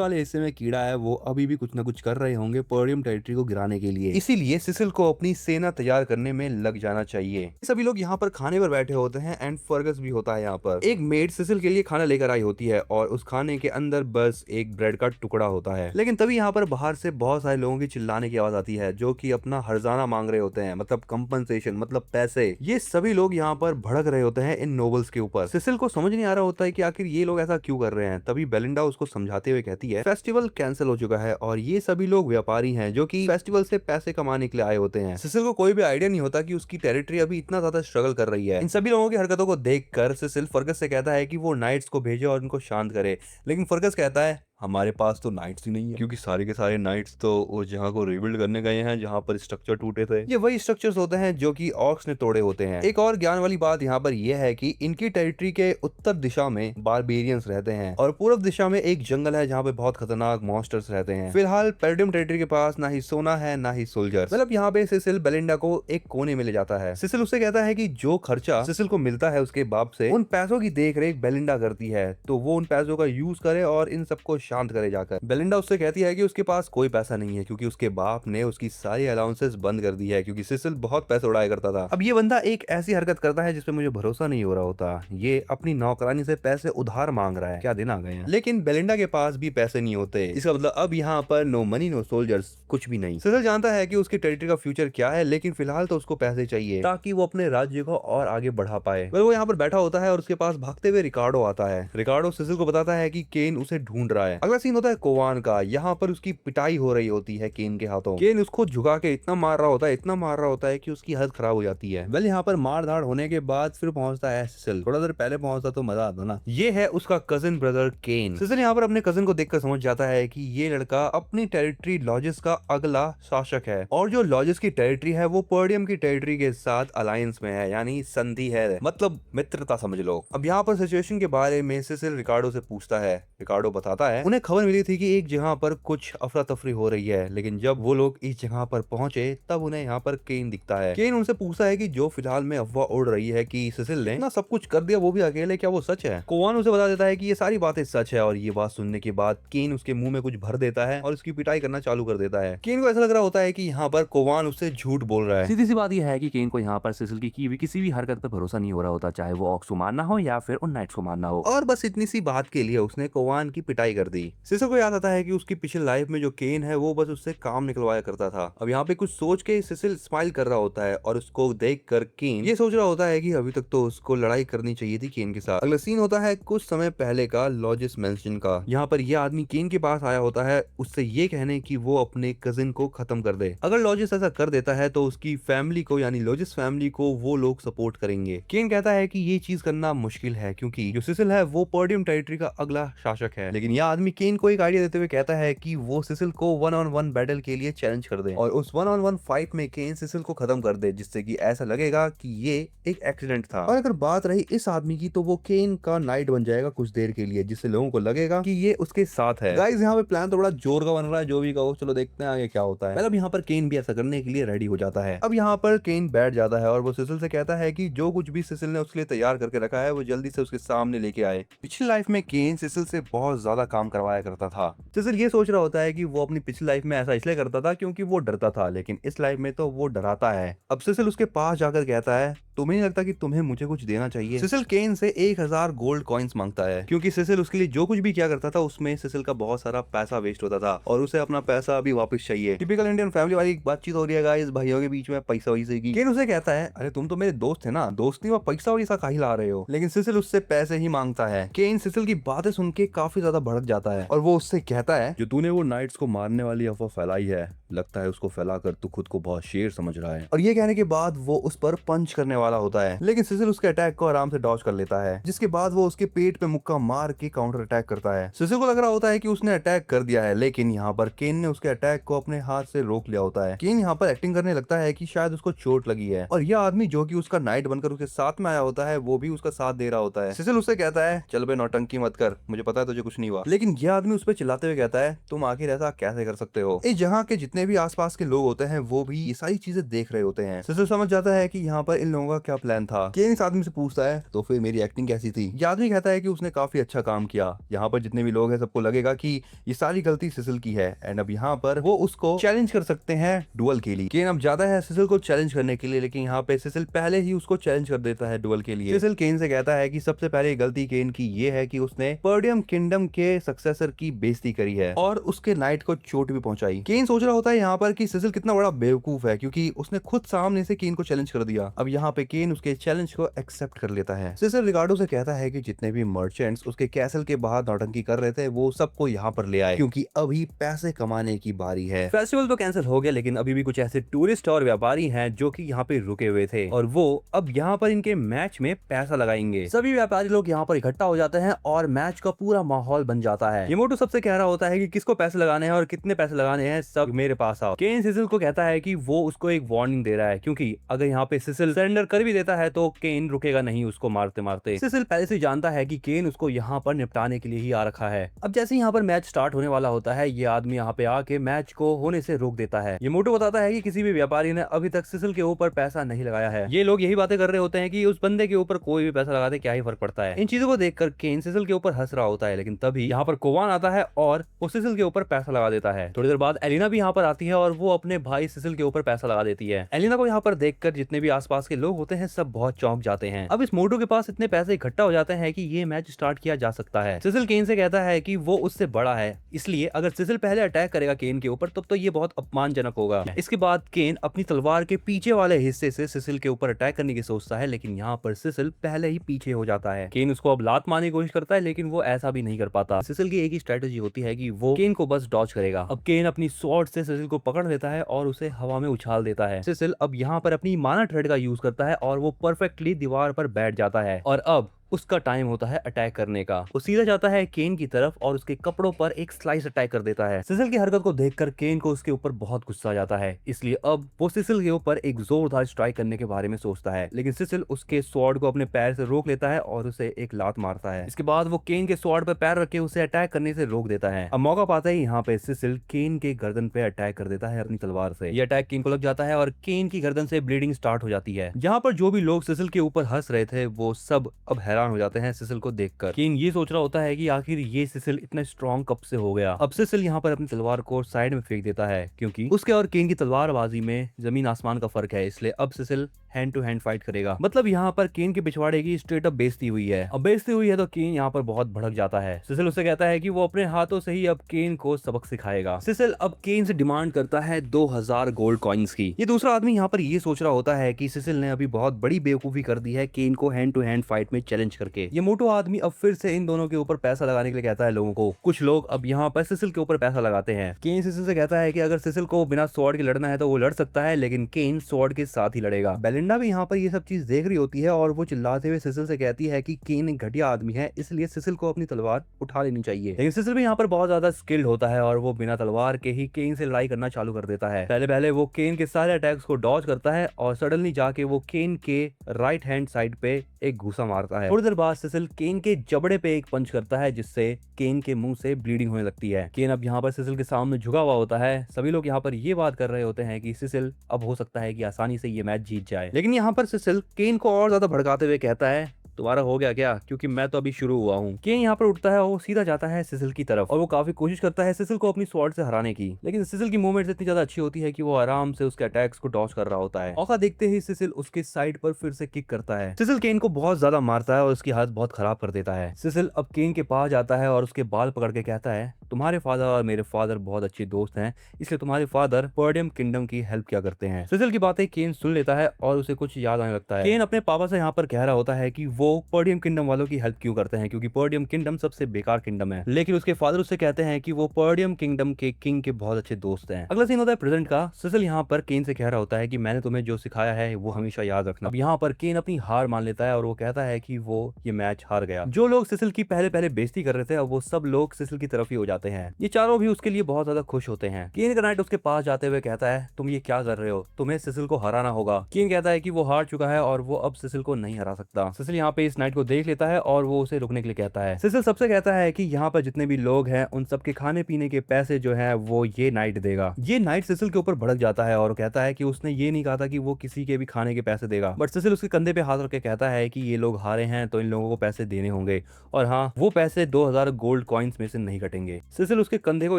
वाले हिस्से में कीड़ा है वो अभी भी कुछ ना कुछ कर रहे होंगे पर्डियम टेरिटरी को गिराने के लिए। इसीलिए सिसिल को अपनी सेना तैयार करने में लग जाना चाहिए। सभी लोग यहाँ पर खाने पर बैठे होते हैं एंड फर्गस भी होता है यहाँ पर। एक मेड सिसिल के लिए खाना लेकर आई होती है और उस खाने के अंदर बस एक ब्रेड का टुकड़ा होता है। लेकिन तभी यहाँ पर बाहर से बहुत सारे लोगों की चिल्लाने की आवाज आती है जो कि अपना हर्जाना मांग रहे होते हैं, मतलब कंपनसेशन, मतलब पैसे। ये सभी लोग यहाँ पर भड़क रहे होते हैं इन नोबल्स के ऊपर। सिसिल को समझ नहीं आ रहा होता है कि आखिर ये लोग ऐसा क्यों कर रहे हैं। तभी बेलिंडा उसको समझाते हुए कहती है फेस्टिवल कैंसिल हो चुका है और ये सभी लोग व्यापारी हैं जो कि फेस्टिवल से पैसे कमाने के लिए आए होते हैं। सिसिल को कोई भी आइडिया नहीं होता कि उसकी टेरिटरी अभी इतना ज्यादा स्ट्रगल कर रही है। इन सभी लोगों की हरकतों को देखकर सिसिल फर्गस से कहता है कि वो नाइट्स को भेजे और उनको शांत करे, लेकिन फर्गस कहता है हमारे पास तो नाइट्स ही नहीं है क्योंकि सारे के सारे नाइट्स तो उस जगह को रिबिल्ड करने गए हैं जहां पर स्ट्रक्चर टूटे थे। ये वही स्ट्रक्चर्स होते हैं जो कि ऑर्क्स ने तोड़े होते हैं। एक और ज्ञान वाली बात यहाँ पर यह है कि इनकी टेरिटरी के उत्तर दिशा में बारबेरियंस रहते हैं और पूर्व दिशा में एक जंगल है जहाँ पे बहुत खतरनाक मॉन्स्टर्स रहते हैं। फिलहाल पेरिडियम टेरिटरी के पास ना ही सोना है ना ही सोल्जर्स। मतलब यहाँ पे सिसिल बेलिंडा को एक कोने में ले जाता है। सिसिल उससे कहता है कि जो खर्चा सिसिल को मिलता है उसके बाप से, उन पैसों की देख रेख बेलिंडा करती है, तो वो उन पैसों का यूज करे और इन सबको शांत करे जाकर। बेलिंडा उससे कहती है कि उसके पास कोई पैसा नहीं है क्योंकि उसके बाप ने उसकी सारी अलाउंसेस बंद कर दी है क्योंकि सिसिल बहुत पैसे उड़ाया करता था। अब ये बंदा एक ऐसी हरकत करता है जिसपे मुझे भरोसा नहीं हो रहा होता। ये अपनी नौकरानी से पैसे उधार मांग रहा है, क्या दिन आ गए हैं। लेकिन बेलिंडा के पास भी पैसे नहीं होते। इसका मतलब अब यहाँ पर नो मनी नो सोल्जर्स, कुछ भी नहीं। सिसिल जानता है कि उसकी टेरिटरी का फ्यूचर क्या है, लेकिन फिलहाल तो उसको पैसे चाहिए ताकि वो अपने राज्य को और आगे बढ़ा पाए। वो यहाँ पर बैठा होता है और उसके पास भागते हुए रिकार्डो आता है। रिकार्डो सिसिल को बताता है कि केन उसे ढूंढ रहा है। अगला सीन होता है कोवान का। यहाँ पर उसकी पिटाई हो रही होती है केन के हाथों। केन उसको झुका के इतना मार रहा होता है, इतना मार रहा होता है कि उसकी हालत खराब हो जाती है। वेल यहाँ पर मार धाड़ होने के बाद फिर पहुंचता है सिसिल। थोड़ा देर पहले पहुंचता तो मजा आता ना। ये है उसका कजिन ब्रदर केन। सिसिल यहाँ पर अपने कजिन को देखकर समझ जाता है कि ये लड़का अपनी टेरिटरी लॉजिस का अगला शासक है और जो लॉजिस की टेरिटरी है वो पर्डियम की टेरिटरी के साथ अलायंस में है, यानी संधि है, मतलब मित्रता समझ लो। अब यहाँ पर सिचुएशन के बारे में सिसिल रिकार्डो से पूछता है। रिकार्डो बताता है उन्हें खबर मिली थी कि एक जगह पर कुछ अफरा तफरी हो रही है, लेकिन जब वो लोग इस जगह पर पहुंचे तब उन्हें यहाँ पर केन दिखता है। केन उनसे पूछता है कि जो फिलहाल में अफवाह उड़ रही है कि सिसिल ने ना सब कुछ कर दिया वो भी अकेले, क्या वो सच है। कोवान उसे बता देता है कि ये सारी बातें सच है और ये बात सुनने के बाद केन उसके मुंह में कुछ भर देता है और उसकी पिटाई करना चालू कर देता है। केन को ऐसा लग रहा होता है कि यहाँ पर कोवान उससे झूठ बोल रहा है। सीधी सी बात यह है कि केन को यहाँ पर सिसिल की हुई किसी भी हरकत पर भरोसा नहीं हो रहा होता, चाहे वो ऑक्स को मारना हो या फिर उन नाइट्स को मारना हो। और बस इतनी सी बात के लिए उसने कोवान की पिटाई कर दी। सिसिल को याद आता है कि उसकी पिछली लाइफ में जो केन है वो बस उससे काम निकलवाया करता था। अब यहाँ पे कुछ सोच के सिसिल स्माइल कर रहा होता है और उसको देख कर केन ये सोच रहा होता है कि अभी तक तो उसको लड़ाई करनी चाहिए थी केन के साथ। अगला सीन होता है कुछ समय पहले का लॉजिस मेंशन का। यहाँ पर यह आदमी केन के पास आया होता है उससे ये कहने की वो अपने कजिन को खत्म कर दे। अगर लॉजिस ऐसा कर देता है तो उसकी फैमिली को, यानी लॉजिस फैमिली को वो लोग सपोर्ट करेंगे। केन कहता है कि ये चीज करना मुश्किल है क्योंकि जो सिसिल है वो पर्डियम टेरिटरी का अगला शासक है। लेकिन यह आदमी केन को एक आइडिया देते हुए कहता है कि वो सिसिल को 1-on-1 बैटल के लिए चैलेंज कर दे और उस 1-on-1 फाइट में केन सिसिल को खत्म कर दे, जिससे कि ऐसा लगेगा कि ये एक एक्सीडेंट था। और अगर बात रही इस आदमी की तो वो केन का नाइट बन जाएगा कुछ देर के लिए, जिससे लोगों को लगेगा कि ये उसके साथ है। गाइस यहाँ पे प्लान तो बड़ा जोर का बन रहा है, जो भी कहो, चलो देखते हैं आगे क्या होता है। मतलब यहाँ पर केन भी ऐसा करने के लिए रेडी हो जाता है। अब यहाँ पर केन बैठ जाता है और वो सिसिल से कहता है कि जो कुछ भी सिसिल ने उसके लिए तैयार करके रखा है वो जल्दी से उसके सामने लेके आए। पिछली लाइफ में केन सिसिल से बहुत ज्यादा काम करवाया करता था। सिसिल ये सोच रहा होता है कि वो अपनी पिछली लाइफ में ऐसा इसलिए करता था क्योंकि वो डरता था, लेकिन इस लाइफ में तो वो डराता है। अब सिसिल उसके पास जाकर कहता है तुम्हें नहीं लगता कि तुम्हें मुझे कुछ देना चाहिए। सिसिल केन से 1000 गोल्ड कॉइन्स मांगता है क्योंकि सिसिल उसके लिए जो कुछ भी किया करता था उसमें सिसिल का बहुत सारा पैसा वेस्ट होता था और उसे अपना पैसा अभी वापस चाहिए। टिपिकल इंडियन फैमिली वाली बातचीत हो रही है गाइस, भाइयों के बीच में पैसा वैसे की। केन उसे कहता है अरे तुम तो मेरे दोस्त थे ना, दोस्ती में पैसा वैसा काहे ला रहे हो। लेकिन सिसिल उससे पैसे ही मांगता है। केन सिसिल की बातें सुन के काफी ज्यादा भड़क जाता है और वो उससे कहता है जो तूने वो नाइट्स को मारने वाली अफवाह फैलाई है, लगता है उसको फैलाकर तू खुद को बहुत शेर समझ रहा है। और ये कहने के बाद वो उस पर पंच करने वाला होता है, लेकिन सिसिल उसके अटैक को आराम से डॉज कर लेता है, जिसके बाद वो उसके पेट पे मुक्का मार के काउंटर अटैक करता है। सिसिल को लग रहा होता है कि उसने अटैक कर दिया है, लेकिन यहाँ पर केन ने उसके अटैक अटैक को अपने हाथ से रोक लिया होता है। केन यहाँ पर एक्टिंग करने लगता है कि शायद उसको चोट लगी है और यह आदमी जो कि उसका नाइट बनकर उसके साथ में आया होता है वो भी उसका साथ दे रहा होता है। सिसिल उससे कहता है चल बे नौटंकी मत कर, मुझे पता है तुझे कुछ नहीं हुआ। लेकिन यह आदमी उस पर चिल्लाते हुए कहता है तुम आखिर ऐसा कैसे कर सकते हो। इस जहाँ के जितने भी आसपास के लोग होते हैं वो भी ये सारी चीजें देख रहे होते हैं। सिसिल समझ जाता है कि यहाँ पर इन लोगों का क्या प्लान था। केन इस आदमी से पूछता है तो फिर मेरी एक्टिंग कैसी थी। यह आदमी कहता है कि उसने काफी अच्छा काम किया, यहाँ पर जितने भी लोग हैं सबको लगेगा कि ये सारी गलती सिसिल की है एंड अब यहाँ पर वो उसको चैलेंज कर सकते हैं डुअल के लिए। केन अब ज्यादा है सिसिल को चैलेंज करने के लिए, लेकिन यहाँ पे सिसिल पहले ही उसको चैलेंज कर देता है डुअल के लिए। सिसिल केन से कहता है कि सबसे पहले गलती केन की ये है कि उसने पर्डियम किंगडम के सक्सेसर की बेइज्जती करी है और उसके नाइट को चोट भी पहुंचाई। केन सोच रहा होता है यहाँ पर कि सिसिल कितना बड़ा बेवकूफ है क्योंकि उसने खुद सामने से केन को चैलेंज कर दिया। अब यहाँ पे केन उसके चैलेंज को एक्सेप्ट कर लेता है। सिसिल रिकार्डो से कहता है कि जितने भी मर्चेंट्स उसके कैसल के बाहर नौटंकी कर रहे थे वो सबको यहाँ पर ले आए क्योंकि अभी पैसे कमाने की बारी है। फेस्टिवल तो कैंसिल हो गया, लेकिन अभी भी कुछ ऐसे टूरिस्ट और व्यापारी हैं जो कि यहाँ पे रुके हुए थे और वो अब यहाँ पर इनके मैच में पैसा लगाएंगे। सभी व्यापारी लोग यहाँ पर इकट्ठा हो जाते हैं और मैच का पूरा माहौल बन जाता है। यमोटो सबसे कह रहा होता है कि किसको पैसे लगाने हैं और कितने पैसे लगाने हैं, सब मेरे पास आओ। केन सिसिल को कहता है कि वो उसको एक वार्निंग दे रहा है क्योंकि अगर यहाँ पे सिसिल सरेंडर कर भी देता है तो केन रुकेगा नहीं उसको मारते मारते। सिसिल पहले से जानता है कि केन उसको यहाँ पर निपटाने के लिए ही आ रखा है। अब जैसे यहाँ पर मैच स्टार्ट होने वाला होता है ये आदमी यहाँ पे आके मैच को होने से रोक देता है। यमोटो बताता है कि किसी भी व्यापारी ने अभी तक सिसिल के ऊपर पैसा नहीं लगाया है। ये लोग यही बातें कर रहे होते हैं कि उस बंदे के ऊपर कोई भी पैसा लगा दे क्या ही फर्क पड़ता है। इन चीजों को देखकर केन सिसिल के ऊपर हंस रहा होता है, लेकिन तभी यहाँ पर कोवान आता है और वो सिसिल के ऊपर पैसा लगा देता है। थोड़ी देर बाद एलिना भी यहाँ पर आती है और वो अपने भाई सिसिल के ऊपर पैसा लगा देती है। एलिना को यहाँ पर देखकर जितने भी आसपास के लोग होते हैं सब बहुत चौंक जाते हैं। अब इस मोटो के पास इतने पैसे इकट्ठा हो जाते हैं कि ये मैच स्टार्ट किया जा सकता है। सिसिल केन से कहता है कि वो उससे बड़ा है, इसलिए अगर सिसिल पहले अटैक करेगा केन के ऊपर तब तो ये बहुत अपमानजनक होगा। इसके बाद केन अपनी तलवार के पीछे वाले हिस्से से सिसिल के ऊपर अटैक करने की सोचता है, लेकिन यहाँ पर सिसिल पहले ही पीछे हो जाता है। केन उसको अब लात मारने की कोशिश करता है, लेकिन वो ऐसा भी नहीं कर पाता। सिसिल की एक ही स्ट्रेटेजी होती है कि वो केन को बस डॉज करेगा। अब केन अपनी स्वॉर्ड से सिसिल को पकड़ लेता है और उसे हवा में उछाल देता है। सिसिल अब यहाँ पर अपनी माना थ्रेड का यूज करता है और वो परफेक्टली दीवार पर बैठ जाता है और अब उसका टाइम होता है अटैक करने का। वो सीधा जाता है केन की तरफ और उसके कपड़ों पर एक स्लाइस अटैक कर देता है। सिसिल की हरकत को देखकर केन को उसके ऊपर बहुत गुस्सा आ जाता है, इसलिए अब वो सिसिल के ऊपर एक जोरदार स्ट्राइक करने के बारे में सोचता है, लेकिन सिसिल उसके स्वॉर्ड को अपने पैर से रोक लेता है और उसे एक लात मारता है। इसके बाद वो केन के स्वॉर्ड पर पैर रख के उसे अटैक करने से रोक देता है। अब मौका पाता ही यहाँ पे सिसिल केन के गर्दन पे अटैक कर देता है अपनी तलवार से। ये अटैक केन को लग जाता है और केन की गर्दन से ब्लीडिंग स्टार्ट हो जाती है। जहाँ पर जो भी लोग सिसिल के ऊपर हंस रहे थे वो सब अब हैरान हो जाते हैं सिसिल को देखकर। केन ये सोच रहा होता है कि आखिर ये सिसिल इतना स्ट्रॉन्ग कब से हो गया। अब सिसिल यहाँ पर अपनी तलवार को साइड में फेंक देता है क्योंकि उसके और केन की तलवारबाजी में जमीन आसमान का फर्क है, इसलिए अब Cecil hand to hand fight करेगा। मतलब यहाँ पर केन के पिछवाड़े की स्ट्रेट अप बेइज्जती हुई है। अब बेइज्जती हुई है तो केन यहाँ पर बहुत भड़क जाता है। सिसिल उससे कहता है कि वो अपने हाथों से ही अब केन को सबक सिखाएगा। सिसिल अब केन से डिमांड करता है 2000 गोल्ड कॉइन्स की। ये दूसरा आदमी यहाँ पर ये सोच रहा होता है कि सिसिल ने अभी बहुत बड़ी बेवकूफी कर दी है केन को हैंड टू हैंड फाइट में चैलेंज करके। ये मोटो आदमी अब फिर से इन दोनों के ऊपर पैसा लगाने के लिए कहता है लोगों को। कुछ लोग अब यहाँ पर सिसिल के ऊपर पैसा लगाते हैं। केन सिसिल से कहता है कि अगर सिसिल को बिना स्वॉर्ड के लड़ना है तो वो लड़ सकता है, लेकिन केन स्वॉर्ड के साथ ही लड़ेगा। बेलिंडा भी यहाँ पर ये सब चीज देख रही होती है और वो चिल्लाते हुए सिसिल से कहती है कि केन एक घटिया आदमी है, इसलिए सिसिल को अपनी तलवार उठा लेनी चाहिए। लेकिन सिसिल भी यहाँ पर बहुत ज्यादा स्किल्ड होता है और वो बिना तलवार के ही केन से लड़ाई करना चालू कर देता है। पहले पहले वो केन के सारे अटैक्स को डॉज करता है और सडनली जाके वो केन के राइट हैंड साइड पे एक घूसा मारता है। थोड़ी देर बाद सिसिल केन के जबड़े पे एक पंच करता है जिससे केन के मुंह से ब्लीडिंग होने लगती है। केन अब यहाँ पर सिसिल के सामने झुका हुआ होता है। सभी लोग यहाँ पर ये बात कर रहे होते हैं कि सिसिल अब हो सकता है कि आसानी से ये मैच जीत जाए, लेकिन यहाँ पर सिसिल केन को और ज्यादा भड़काते हुए कहता है तुम्हारा हो गया क्या, क्योंकि मैं तो अभी शुरू हुआ हूँ। केन यहाँ पर उठता है और वो सीधा जाता है सिसिल की तरफ और वो काफी कोशिश करता है सिसिल को अपनी स्वॉर्ड से हराने की, लेकिन सिसिल की मूवमेंट इतनी ज्यादा अच्छी होती है कि वो आराम से उसके अटैक्स को डॉज कर रहा होता है। मौका देखते ही सिसिल उसके साइड पर फिर से किक करता है। सिसिल केन को बहुत ज्यादा मारता है और उसकी हालत बहुत खराब कर देता है। सिसिल अब केन के पास जाता है और उसके बाल पकड़ के कहता है तुम्हारे फादर और मेरे फादर बहुत अच्छे दोस्त हैं, इसलिए तुम्हारे फादर पर्डियम किंगडम की हेल्प किया करते हैं। सिसिल की बातें केन सुन लेता है और उसे कुछ याद आने लगता है। केन अपने पापा से यहाँ पर कह रहा होता है कि वो पर्डियम किंगडम वालों की हेल्प क्यों करते हैं, क्योंकि पर्डियम किंगडम सबसे बेकार किंगडम है। लेकिन उसके फादर उससे कहते हैं कि वो पर्डियम किंगडम के किंग के बहुत अच्छे दोस्त हैं। अगला सीन होता है प्रेजेंट का। सिसिल यहाँ पर केन से कह रहा होता है कि मैंने तुम्हें जो सिखाया है वो हमेशा याद रखना। अब यहाँ पर केन अपनी हार मान लेता है और वो कहता है कि वो ये मैच हार गया। जो लोग सिसिल की पहले पहले बेइज्जती कर रहे थे अब वो सब लोग सिसिल की तरफ ही हो जाते हैं। ये चारों भी उसके लिए बहुत ज्यादा खुश होते हैं। केन का नाइट उसके पास जाते हुए कहता है तुम ये क्या कर रहे हो, तुम्हें सिसिल को हराना होगा। केन कहता है कि वो हार चुका है और वो अब सिसिल को नहीं हरा सकता। सिसिल यहाँ पे इस नाइट को देख लेता है और वो उसे रुकने के लिए कहता है। सिसिल सबसे कहता है कि यहाँ पर जितने भी लोग हैं उन सबके खाने पीने के पैसे जो है वो ये नाइट देगा। ये नाइट सिसिल के ऊपर भड़क जाता है और कहता है कि उसने ये नहीं कहा था कि वो किसी के भी खाने के पैसे देगा। बट सिसिल उसके कंधे पे हाथ रख के कहता है कि ये लोग हारे हैं तो इन लोगों को पैसे देने होंगे, और हाँ वो पैसे 2000 गोल्ड कॉइन्स में से नहीं कटेंगे। सिसिल उसके कंधे को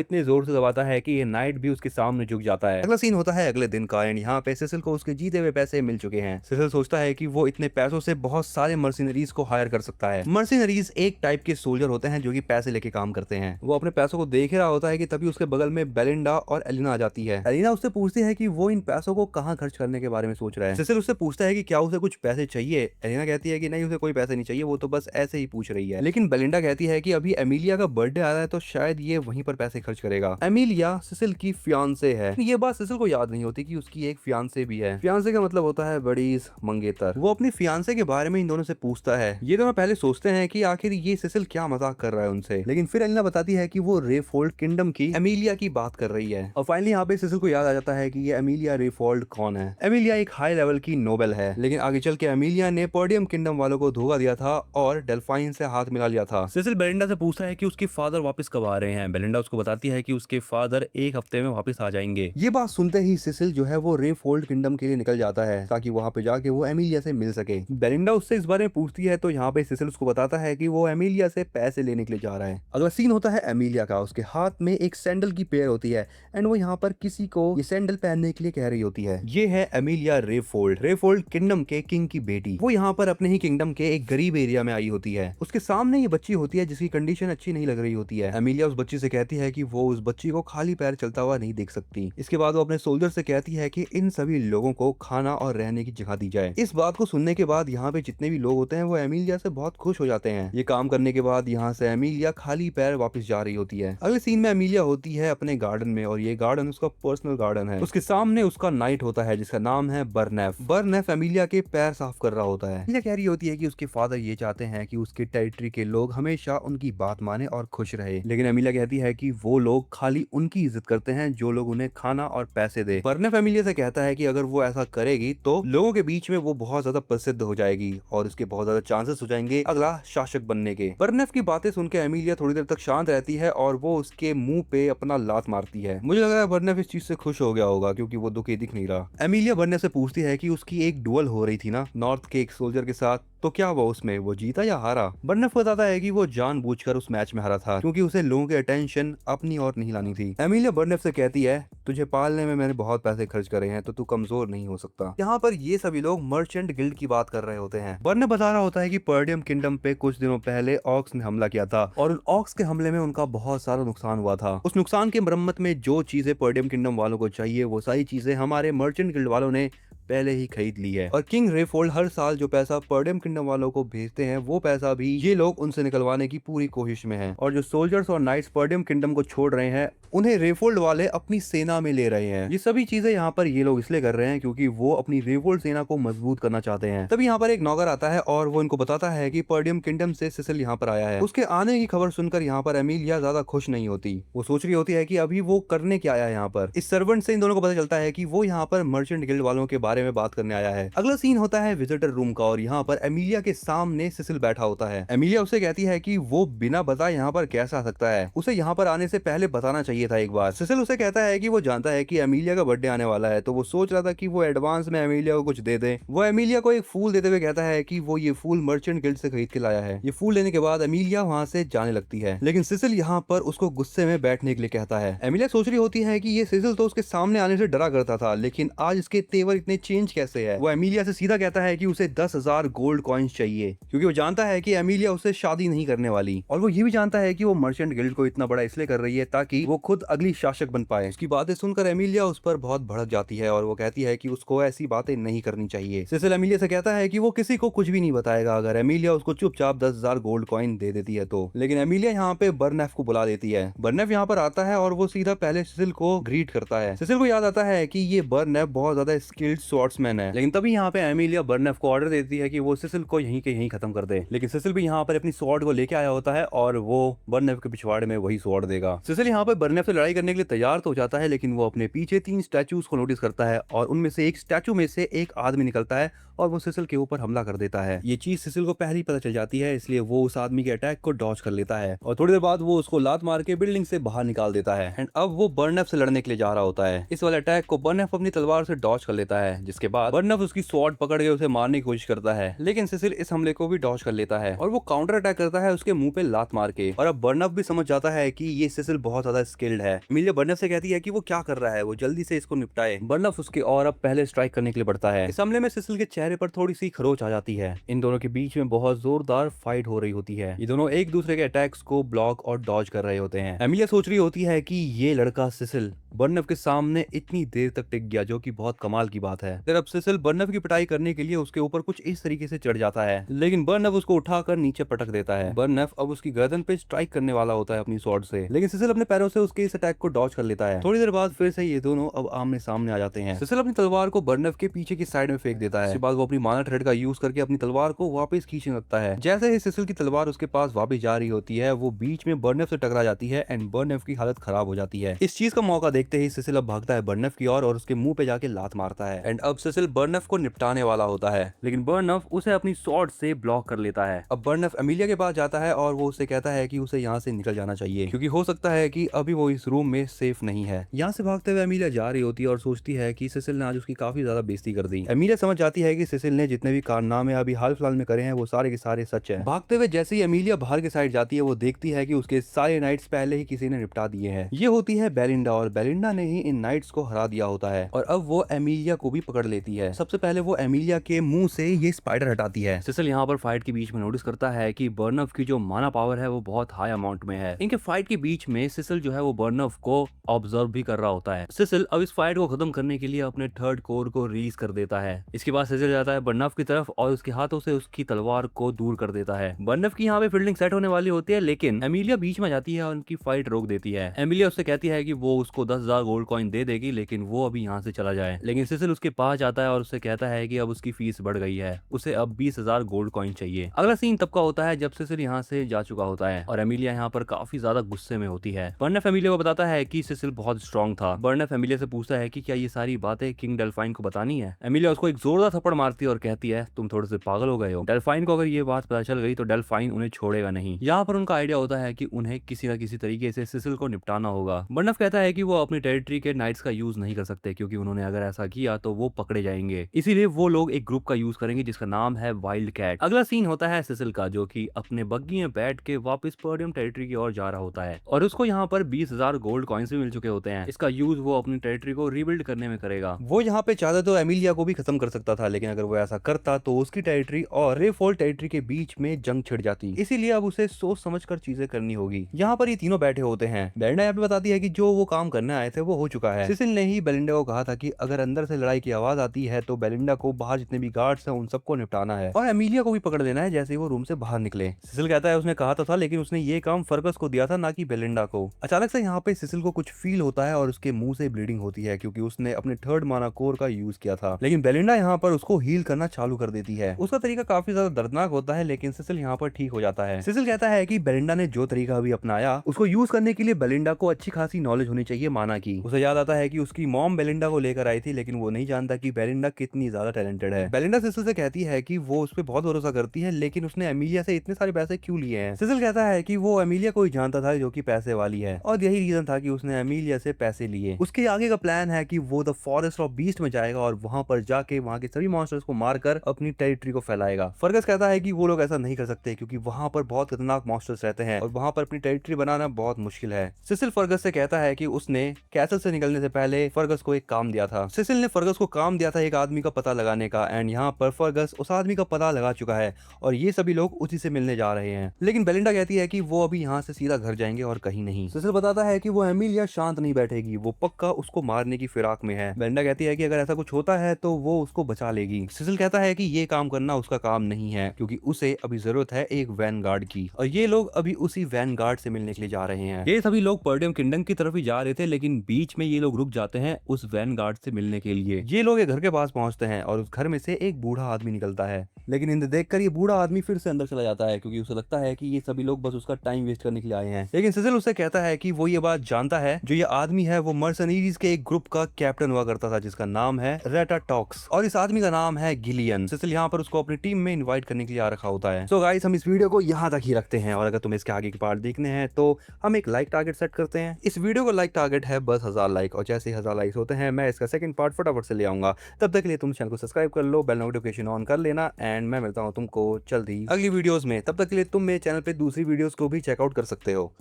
इतने जोर से दबाता है कि ये नाइट भी उसके सामने झुक जाता है। अगला सीन होता है अगले दिन का एंड यहाँ पे सिसिल को उसके जीते हुए पैसे मिल चुके हैं। सिसिल सोचता है कि वो इतने पैसों से बहुत सारे मर्सिनरीज को हायर कर सकता है। मर्सिनरीज एक टाइप के सोल्जर होते हैं जो कि पैसे लेके काम करते हैं। वो अपने पैसों को देख रहा होता है कि तभी उसके बगल में बेलिंडा और एलिना आ जाती है। एलिना उससे पूछती है कि वो इन पैसों को कहाँ खर्च करने के बारे में सोच रहा है। सिसिल उससे पूछता है कि क्या उसे कुछ पैसे चाहिए। एलिना कहती है कि नहीं उसे कोई पैसे नहीं चाहिए, वो तो बस ऐसे ही पूछ रही है। लेकिन बेलिंडा कहती है कि अभी एमिलिया का बर्थडे आ रहा है तो शायद ये वहीं पर पैसे खर्च करेगा। एमिलिया सिसिल की फियांसे है। ये बात सिसिल को याद नहीं होती कि उसकी एक फियांसे भी है। फियांसे का मतलब होता है बड़ी मंगेतर। वो अपनी फियांसे के बारे में इन दोनों से पूछता है। ये दोनों पहले सोचते हैं कि आखिर ये सिसिल क्या मजाक कर रहा है उनसे, लेकिन फिर एलिना बताती है कि वो रेफोल्ड किंगडम की एमिलिया की बात कर रही है। और फाइनली यहाँ पे सिसिल को याद आ जाता है कि ये एमिलिया रेफोल्ड कौन है। एमिलिया एक हाई लेवल की नोबेल है, लेकिन आगे चल के एमिलिया ने पर्डियम किंगडम वालों को धोखा दिया था और डेल्फाइन से हाथ मिला लिया था। सिसिल बेलिंडा से पूछता है कि उसके फादर वापस कब आ रहे हैं। बेलिंडा उसको बताती है कि उसके फादर एक हफ्ते में वापस आ जाएंगे। ये बात सुनते ही सिसिल जो है वो रेफोल्ड किंगडम के लिए निकल जाता है ताकि वहां पे जाके वो एमिलिया से मिल सके। बेलिंडा उससे इस बारे में पूछती है तो यहाँ पे सिसिल उसको बताता है कि वो एमिलिया से पैसे लेने के लिए जा रहा है। अगला सीन होता है एमिलिया का। उसके हाथ में एक सैंडल की पेयर होती है एंड वो यहाँ पर किसी को ये सैंडल पहनने के लिए कह रही होती है। ये है एमिलिया रेफोल्ड किंगडम के किंग की बेटी। वो यहाँ पर अपने ही किंगडम के एक गरीब एरिया में आई होती है। उसके सामने ये बच्ची होती है जिसकी कंडीशन अच्छी नहीं लग रही होती है। एमिलिया उस बच्ची से कहती है कि वो उस बच्ची को खाली पैर चलता हुआ नहीं देख सकती। इसके बाद वो अपने सोल्जर से कहती है कि इन सभी लोगों को खाना और रहने की जगह दी जाए। इस बात को सुनने के बाद यहाँ पे जितने भी लोग होते हैं वो एमिलिया से बहुत खुश हो जाते हैं। ये काम करने के बाद यहाँ से एमिलिया खाली पैर वापस जा रही होती है। अगले सीन में एमिलिया होती है अपने गार्डन में और ये गार्डन उसका पर्सनल गार्डन है। उसके सामने उसका नाइट होता है जिसका नाम है बर्नेफ एमिलिया के पैर साफ कर रहा होता है। एमिलिया कह रही होती है कि उसके फादर ये चाहते हैं कि उसके टेरिटरी के लोग हमेशा उनकी बात माने और खुश रहे, लेकिन एमिलिया कहती है कि वो लोग खाली उनकी इज्जत करते हैं जो लोग उन्हें खाना और पैसे दे। बर्नेफ एमिलिया से कहता है कि अगर वो ऐसा करेगी तो लोगों के बीच में वो बहुत ज्यादा प्रसिद्ध हो जाएगी और उसके बहुत ज्यादा चांसेस हो जाएंगे अगला शासक बनने के। बर्नेफ की बातें सुनकर एमिलिया थोड़ी देर तक शांत रहती है और वो उसके मुंह पे अपना लात मारती है। मुझे लग रहा है बर्नेफ इस चीज से खुश हो गया होगा क्योंकि वो दुखी दिख नहीं रहा। एमिलिया बर्नेफ से पूछती है कि उसकी एक डुअल हो रही थी ना नॉर्थ के एक सोल्जर के साथ, तो क्या हुआ उसमें, वो जीता या हारा? बर्नेफ बताता है कि वो जानबूझकर उस मैच में हारा था क्योंकि उसे लोगों की अटेंशन अपनी ओर नहीं लानी थी। एमिलिया बर्नेफ से कहती है तुझे पालने में मैंने बहुत पैसे खर्च करे हैं तो तू कमजोर नहीं हो सकता। यहाँ पर ये सभी लोग मर्चेंट गिल्ड की बात कर रहे होते हैं। बर्नेफ बता रहा होता है कि पर्डियम किंगडम पे कुछ दिनों पहले ऑक्स ने हमला किया था और उन ऑक्स के हमले में उनका बहुत सारा नुकसान हुआ था। उस नुकसान की मरम्मत में जो चीजें पर्डियम किंगडम वालों को चाहिए वो सारी चीजें हमारे मर्चेंट गिल्ड वालों ने पहले ही खरीद ली है। और किंग रेफोल्ड हर साल जो पैसा पर्डियम किंगडम वालों को भेजते हैं वो पैसा भी ये लोग उनसे निकलवाने की पूरी कोशिश में हैं। और जो सोल्जर्स और नाइट्स पर्डियम किंगडम को छोड़ रहे हैं उन्हें रेफोल्ड वाले अपनी सेना में ले रहे हैं। ये सभी चीजें यहाँ पर ये लोग इसलिए कर रहे हैं क्योंकि वो अपनी रेफोल्ड सेना को मजबूत करना चाहते हैं। तभी यहाँ पर एक नौकर आता है और वो इनको बताता है कि पर्डियम किंगडम से सिसिल यहाँ पर आया है। उसके आने की खबर सुनकर यहाँ पर एमिलिया ज्यादा खुश नहीं होती। वो सोच रही होती है कि अभी वो करने क्या आया है यहाँ पर। इस सर्वेंट से इन दोनों को पता चलता है कि वो यहाँ पर मर्चेंट गिल्ड वालों के बारे में बात करने आया है। अगला सीन होता है विजिटर रूम का और यहाँ पर एमिलिया के सामने सिसिल बैठा होता है। एमिलिया उसे कहती है कि वो बिना बताए यहाँ पर कैसे आ सकता है, उसे यहाँ पर आने से पहले बताना चाहिए था एक बार। सिसिल उसे कहता है कि वो जानता है कि एमिलिया का बर्थडे आने वाला है तो वो सोच रहा था कि वो एडवांस में एमिलिया को कुछ दे दे। वो एमिलिया को एक फूल देते हुए कहता है कि वो ये फूल मर्चेंट गिल्ड से खरीद के लाया है। ये फूल लेने के बाद एमिलिया वहाँ से जाने लगती है, लेकिन सिसिल यहाँ पर उसको गुस्से में बैठने के लिए कहता है। एमिलिया सोच रही होती है कि ये सिसिल तो उसके सामने आने से डरा करता था, लेकिन आज इसके तेवर इतने चेंज कैसे है। वो एमिलिया से सीधा कहता है कि उसे 10,000 गोल्ड कॉइन्स चाहिए, क्योंकि वो जानता है कि एमिलिया उससे शादी नहीं करने वाली, और वो ये भी जानता है कि वो मर्चेंट गिल्ड को इतना बड़ा इसलिए कर रही है ताकि वो खुद अगली शासक बन पाए। उसकी बातें सुनकर एमिलिया उस पर बहुत भड़क जाती है और वो कहती है कि उसको ऐसी बातें नहीं करनी चाहिए। सिसिल एमिलिया से कहता है कि वो किसी को कुछ भी नहीं बताएगा अगर एमिलिया उसको चुपचाप 10,000 गोल्ड कॉइन दे देती है तो। लेकिन एमिलिया यहाँ पे बर्नेफ को बुला देती है। बर्नेफ यहाँ पर आता है और वो सीधा पहले सिसिल को ग्रीट करता है। सिसिल को याद आता है कि ये बर्नेफ बहुत ज्यादा स्किल्ड स्वॉर्ड्समैन है, लेकिन तभी यहाँ पे एमिलिया बर्नेफ को ऑर्डर देती है कि वो सिसिल को यहीं के यहीं खत्म कर दे। लेकिन सिसिल भी यहाँ पर अपनी स्वॉर्ड को लेके आया होता है और वो बर्नेफ के पिछवाड़े में वही स्वॉर्ड देगा। सिसिल यहाँ पर बर्नेफ से लड़ाई करने के लिए तैयार तो हो जाता है, लेकिन वो अपने पीछे 3 स्टैचूज को नोटिस करता है और उनमें से एक स्टैचू में से एक आदमी निकलता है और वो सिसिल के ऊपर हमला कर देता है। ये चीज सिसिल को पहले ही पता चल जाती है, इसलिए वो उस आदमी के अटैक को डॉज कर लेता है और थोड़ी देर बाद वो उसको लात मार के बिल्डिंग से बाहर निकाल देता है। एंड अब वो बर्नेफ से लड़ने के लिए जा रहा होता है। इस वाले अटैक को बर्नेफ अपनी तलवार से डॉज कर लेता है, जिसके बाद बर्नेफ उसकी स्वॉर्ड पकड़ के उसे मारने की कोशिश करता है, लेकिन सिसिल इस हमले को भी डॉज कर लेता है और वो काउंटर अटैक करता है उसके मुंह पे लात मार के। और अब बर्नेफ भी समझ जाता है कि ये सिसिल बहुत ज्यादा स्किल्ड है। एमिलिया बर्नेफ से कहती है कि वो क्या कर रहा है, वो जल्दी से इसको निपटाए। बर्नेफ उसके और अब पहले स्ट्राइक करने के लिए बढ़ता है। इस हमले में सिसिल के चेहरे पर थोड़ी सी खरोच आ जाती है। इन दोनों के बीच में बहुत जोरदार फाइट हो रही होती है। ये दोनों एक दूसरे के अटैक्स को ब्लॉक और डॉज कर रहे होते हैं। एमिलिया सोच रही होती है कि ये लड़का सिसिल बर्नेफ के सामने इतनी देर तक टिक गया, जो कि बहुत कमाल की बात है। फिर अब सिसिल बर्नेफ की पिटाई करने के लिए उसके ऊपर कुछ इस तरीके से चढ़ जाता है, लेकिन बर्नेफ उसको उठाकर नीचे पटक देता है। बर्नेफ अब उसकी गर्दन पे स्ट्राइक करने वाला होता है अपनी स्वॉर्ड से, लेकिन सिसिल अपने पैरों से उसके इस अटैक को डॉज कर लेता है। थोड़ी देर बाद फिर से ये दोनों अब आमने सामने आ जाते हैं। सिसिल अपनी तलवार को बर्नेफ के पीछे की साइड में फेंक देता है। उसके बाद वो अपनी माना थ्रेड का यूज करके अपनी तलवार को वापस खींचने लगता है। जैसे ही सिसिल की तलवार उसके पास वापस जा रही होती है, वो बीच में बर्नेफ से टकरा जाती है एंड बर्नेफ की हालत खराब हो जाती है। इस चीज का मौका देखते ही सिसिल अब भागता है बर्नेफ की ओर और उसके मुंह पे जाके लात मारता है। एंड अब सिसिल बर्नेफ को निपटाने वाला होता है, लेकिन बर्नेफ उसे अपनी स्वॉर्ड से ब्लॉक कर लेता है। अब बर्नेफ एमिलिया के पास जाता है और वो उससे कहता है कि उसे यहाँ से निकल जाना चाहिए, क्योंकि हो सकता है कि अभी वो इस रूम में सेफ नहीं है। यहाँ से भागते हुए एमिलिया जा रही होती है और सोचती है कि सिसिल ने आज उसकी काफी ज्यादा बेइज्जती कर दी। एमिलिया समझ जाती है कि सिसिल ने जितने भी कारनामे अभी हाल फिलहाल में करे हैं वो सारे के सारे सच है। भागते हुए जैसे ही एमिलिया बाहर की साइड जाती है, वो देखती है कि उसके सारे नाइट्स पहले ही किसी ने निपटा दिए हैं। ये होती है बेलिंडा, और बेलिंडा ने ही इन नाइट्स को हरा दिया होता है और अब वो एमिलिया को भी पकड़ लेती है। सबसे पहले वो एमिलिया के मुंह से ये स्पाइडर हटाती है। सिसिल यहाँ पर फाइट के बीच में नोटिस करता है कि बर्नेफ की जो माना पावर है वो बहुत हाई अमाउंट में है। इनके फाइट के बीच में सिसिल जो है वो बर्नेफ को ऑब्जर्व भी कर रहा होता है। सिसिल अब इस फाइट को खत्म करने के लिए अपने थर्ड कोर को रिलीज कर देता है। इसके बाद सिसिल जाता है बर्नेफ की तरफ और उसके हाथों से उसकी तलवार को दूर कर देता है। बर्नेफ की यहाँ पे फील्डिंग सेट होने वाली होती है, लेकिन एमिलिया बीच में जाती है और उनकी फाइट रोक देती है। एमिलिया उससे कहती है कि वो उसको 10,000 गोल्ड कॉइन दे देगी, लेकिन वो अभी यहाँ से चला जाए। लेकिन सिसिल उसके पास जाता है और उससे कहता है कि अब उसकी फीस बढ़ गई है, उसे अब 20,000 गोल्ड कॉइन चाहिए। अगला सीन तब का होता है जब सिसिल यहाँ से जा चुका होता है और एमिलिया यहाँ पर काफी ज्यादा गुस्से में होती है। बर्नेफ एमिलिया को बताता है कि सिसिल बहुत स्ट्रांग था। बर्नेफ एमिलिया से पूछता है कि क्या ये सारी बातें किंग डेल्फाइन को बतानी है। एमिलिया उसको एक जोरदार थप्पड़ मारती है और कहती है तुम थोड़े से पागल हो गए हो। डेल्फाइन को अगर ये बात पता चल गई तो डेल्फाइन उन्हें छोड़ेगा नहीं। यहाँ पर उनका आइडिया होता है कि उन्हें किसी न किसी तरीके से सिसिल को निपटाना होगा। बर्नेफ कहता है कि वो अपनी टेरिटरी के नाइट्स का यूज नहीं कर सकते, क्योंकि उन्होंने अगर ऐसा किया तो वो पकड़े जाएंगे। इसीलिए वो लोग एक ग्रुप का यूज करेंगे जिसका नाम है वाइल्ड कैट। अगला सीन होता है सिसिल का, जो कि अपने बग्गी में बैठ के वापस पर्डियम टेरिटरी की ओर जा रहा होता है और उसको यहाँ पर 20,000 गोल्ड कॉइन्स भी मिल चुके होते हैं। इसका यूज वो अपनी टेरिटरी को रीबिल्ड करने में करेगा। वो यहाँ पे चाहता तो एमिलिया को भी खत्म कर सकता था, लेकिन अगर वो ऐसा करता तो उसकी टेरिटरी और रेफोल्ड टेरिटरी के बीच में जंग छिड़ जाती। इसीलिए अब उसे सोच समझ कर चीजें करनी होगी। यहाँ पर ये तीनों बैठे होते हैं। बेलिंडा यहाँ पे बताती है कि जो वो काम करने आए थे वो हो चुका है। सिसिल ने ही बेलिंडा को कहा था कि अगर अंदर से लड़ाई की आवाज आती है तो बेलिंडा को बाहर जितने भी गार्ड्स हैं उन सबको निपटाना है और एमिलिया को भी पकड़ लेना है जैसे ही वो रूम से बाहर निकले। सिसिल कहता है उसने कहा तो था, लेकिन उसने ये काम फर्गस को दिया था, ना कि बेलिंडा को। अचानक से यहाँ पे सिसिल को कुछ फील होता है और उसके मुंह से ब्लीडिंग होती है, क्योंकि उसने अपने थर्ड माना कोर का यूज किया था। लेकिन बेलिंडा यहाँ पर उसको हील करना चालू कर देती है। उसका तरीका काफी ज्यादा दर्दनाक होता है, लेकिन सिसिल यहाँ पर ठीक हो जाता है। सिसिल कहता है कि बेलिंडा ने जो तरीका अभी अपनाया उसको यूज करने के लिए बेलिंडा को अच्छी खासी नॉलेज होनी चाहिए माना की। उसे याद आता है कि उसकी मॉम बेलिंडा को लेकर आई थी, लेकिन वो नहीं जानता कि बेलिंडा कितनी ज्यादा टैलेंटेड है। बेलिंडा सिसिल से कहती है कि वो उस पर बहुत भरोसा करती है, लेकिन उसने एमिलिया से इतने सारे पैसे क्यों लिए हैं। सिसिल कहता है कि वो एमिलिया को ही जानता था जो कि पैसे वाली है, और यही रीजन था कि उसने एमिलिया से पैसे लिए। उसके आगे का प्लान है कि वो द फॉरेस्ट ऑफ बीस्ट में जाएगा और वहां पर जाके वहां के सभी मॉन्स्टर्स को मारकर अपनी टेरिटरी को फैलाएगा। फर्गस कहता है कि वो लोग ऐसा नहीं कर सकते, क्योंकि वहां पर बहुत खतरनाक मॉन्स्टर्स रहते हैं और वहां पर अपनी टेरिटरी बनाना बहुत मुश्किल है। सिसिल फर्गस से कहता है कि उसने कैसल से निकलने से पहले फर्गस को एक काम दिया था। सिसिल ने फर्गस को काम दिया था एक आदमी का पता लगाने का, एंड यहाँ पर फर्गस उस आदमी का पता लगा चुका है और ये सभी लोग उसी से मिलने जा रहे हैं। लेकिन बेलिंडा कहती है कि वो अभी यहाँ से सीधा घर जाएंगे और कहीं नहीं। सिसिल बताता है कि वो एमिलिया शांत नहीं बैठेगी, वो पक्का उसको मारने की फिराक में है। बेलिंडा कहती है कि अगर ऐसा कुछ होता है तो वो उसको बचा लेगी। सिसिल कहता है कि ये काम करना उसका काम नहीं है क्योंकि उसे अभी जरूरत है एक वैनगार्ड की, और ये लोग अभी उसी वैनगार्ड से मिलने के लिए जा रहे हैं। ये सभी लोग पर्डियम किंगडम की तरफ ही जा रहे थे, लेकिन बीच में ये लोग रुक जाते हैं उस वैनगार्ड से मिलने के लिए। ये लोग एक घर के पास पहुंचते हैं और उस घर में से एक बूढ़ा आदमी निकलता है, लेकिन इन्हें देखकर ये बूढ़ा आदमी फिर से अंदर चला जाता है क्योंकि उसे लगता है कि ये सभी लोग बस उसका टाइम वेस्ट करने के लिए आए हैं। लेकिन सिसिल उससे कहता है कि वो ये बात जानता है, जो ये आदमी है वो मर्सनरीज के एक ग्रुप का कैप्टन हुआ करता था जिसका नाम है रेटा टॉक्स, और इस आदमी का नाम है गिलियन। सिसिल यहाँ पर उसको अपनी टीम में इन्वाइट करने के लिए आ रखा होता है। सो गाइस, हम इस वीडियो को यहाँ तक ही रखते हैं और अगर तुम्हें इसके आगे के पार्ट देखने हैं तो हम एक लाइक टारगेट सेट करते हैं। इस वीडियो को लाइक टारगेट है बस 1000 लाइक, और जैसे ही 1000 लाइक्स होते हैं मैं इसका सेकंड पार्ट फटाफट से ले आऊंगा। तब तक के लिए तुम चैनल को सब्सक्राइब कर लो, बेल नोटिफिकेशन ऑन कर लेना, एंड मैं मिलता हूँ तुमको जल्दी अगली वीडियोस में। तब तक के लिए तुम मेरे चैनल पे दूसरी वीडियोस को भी चेकआउट कर सकते हो।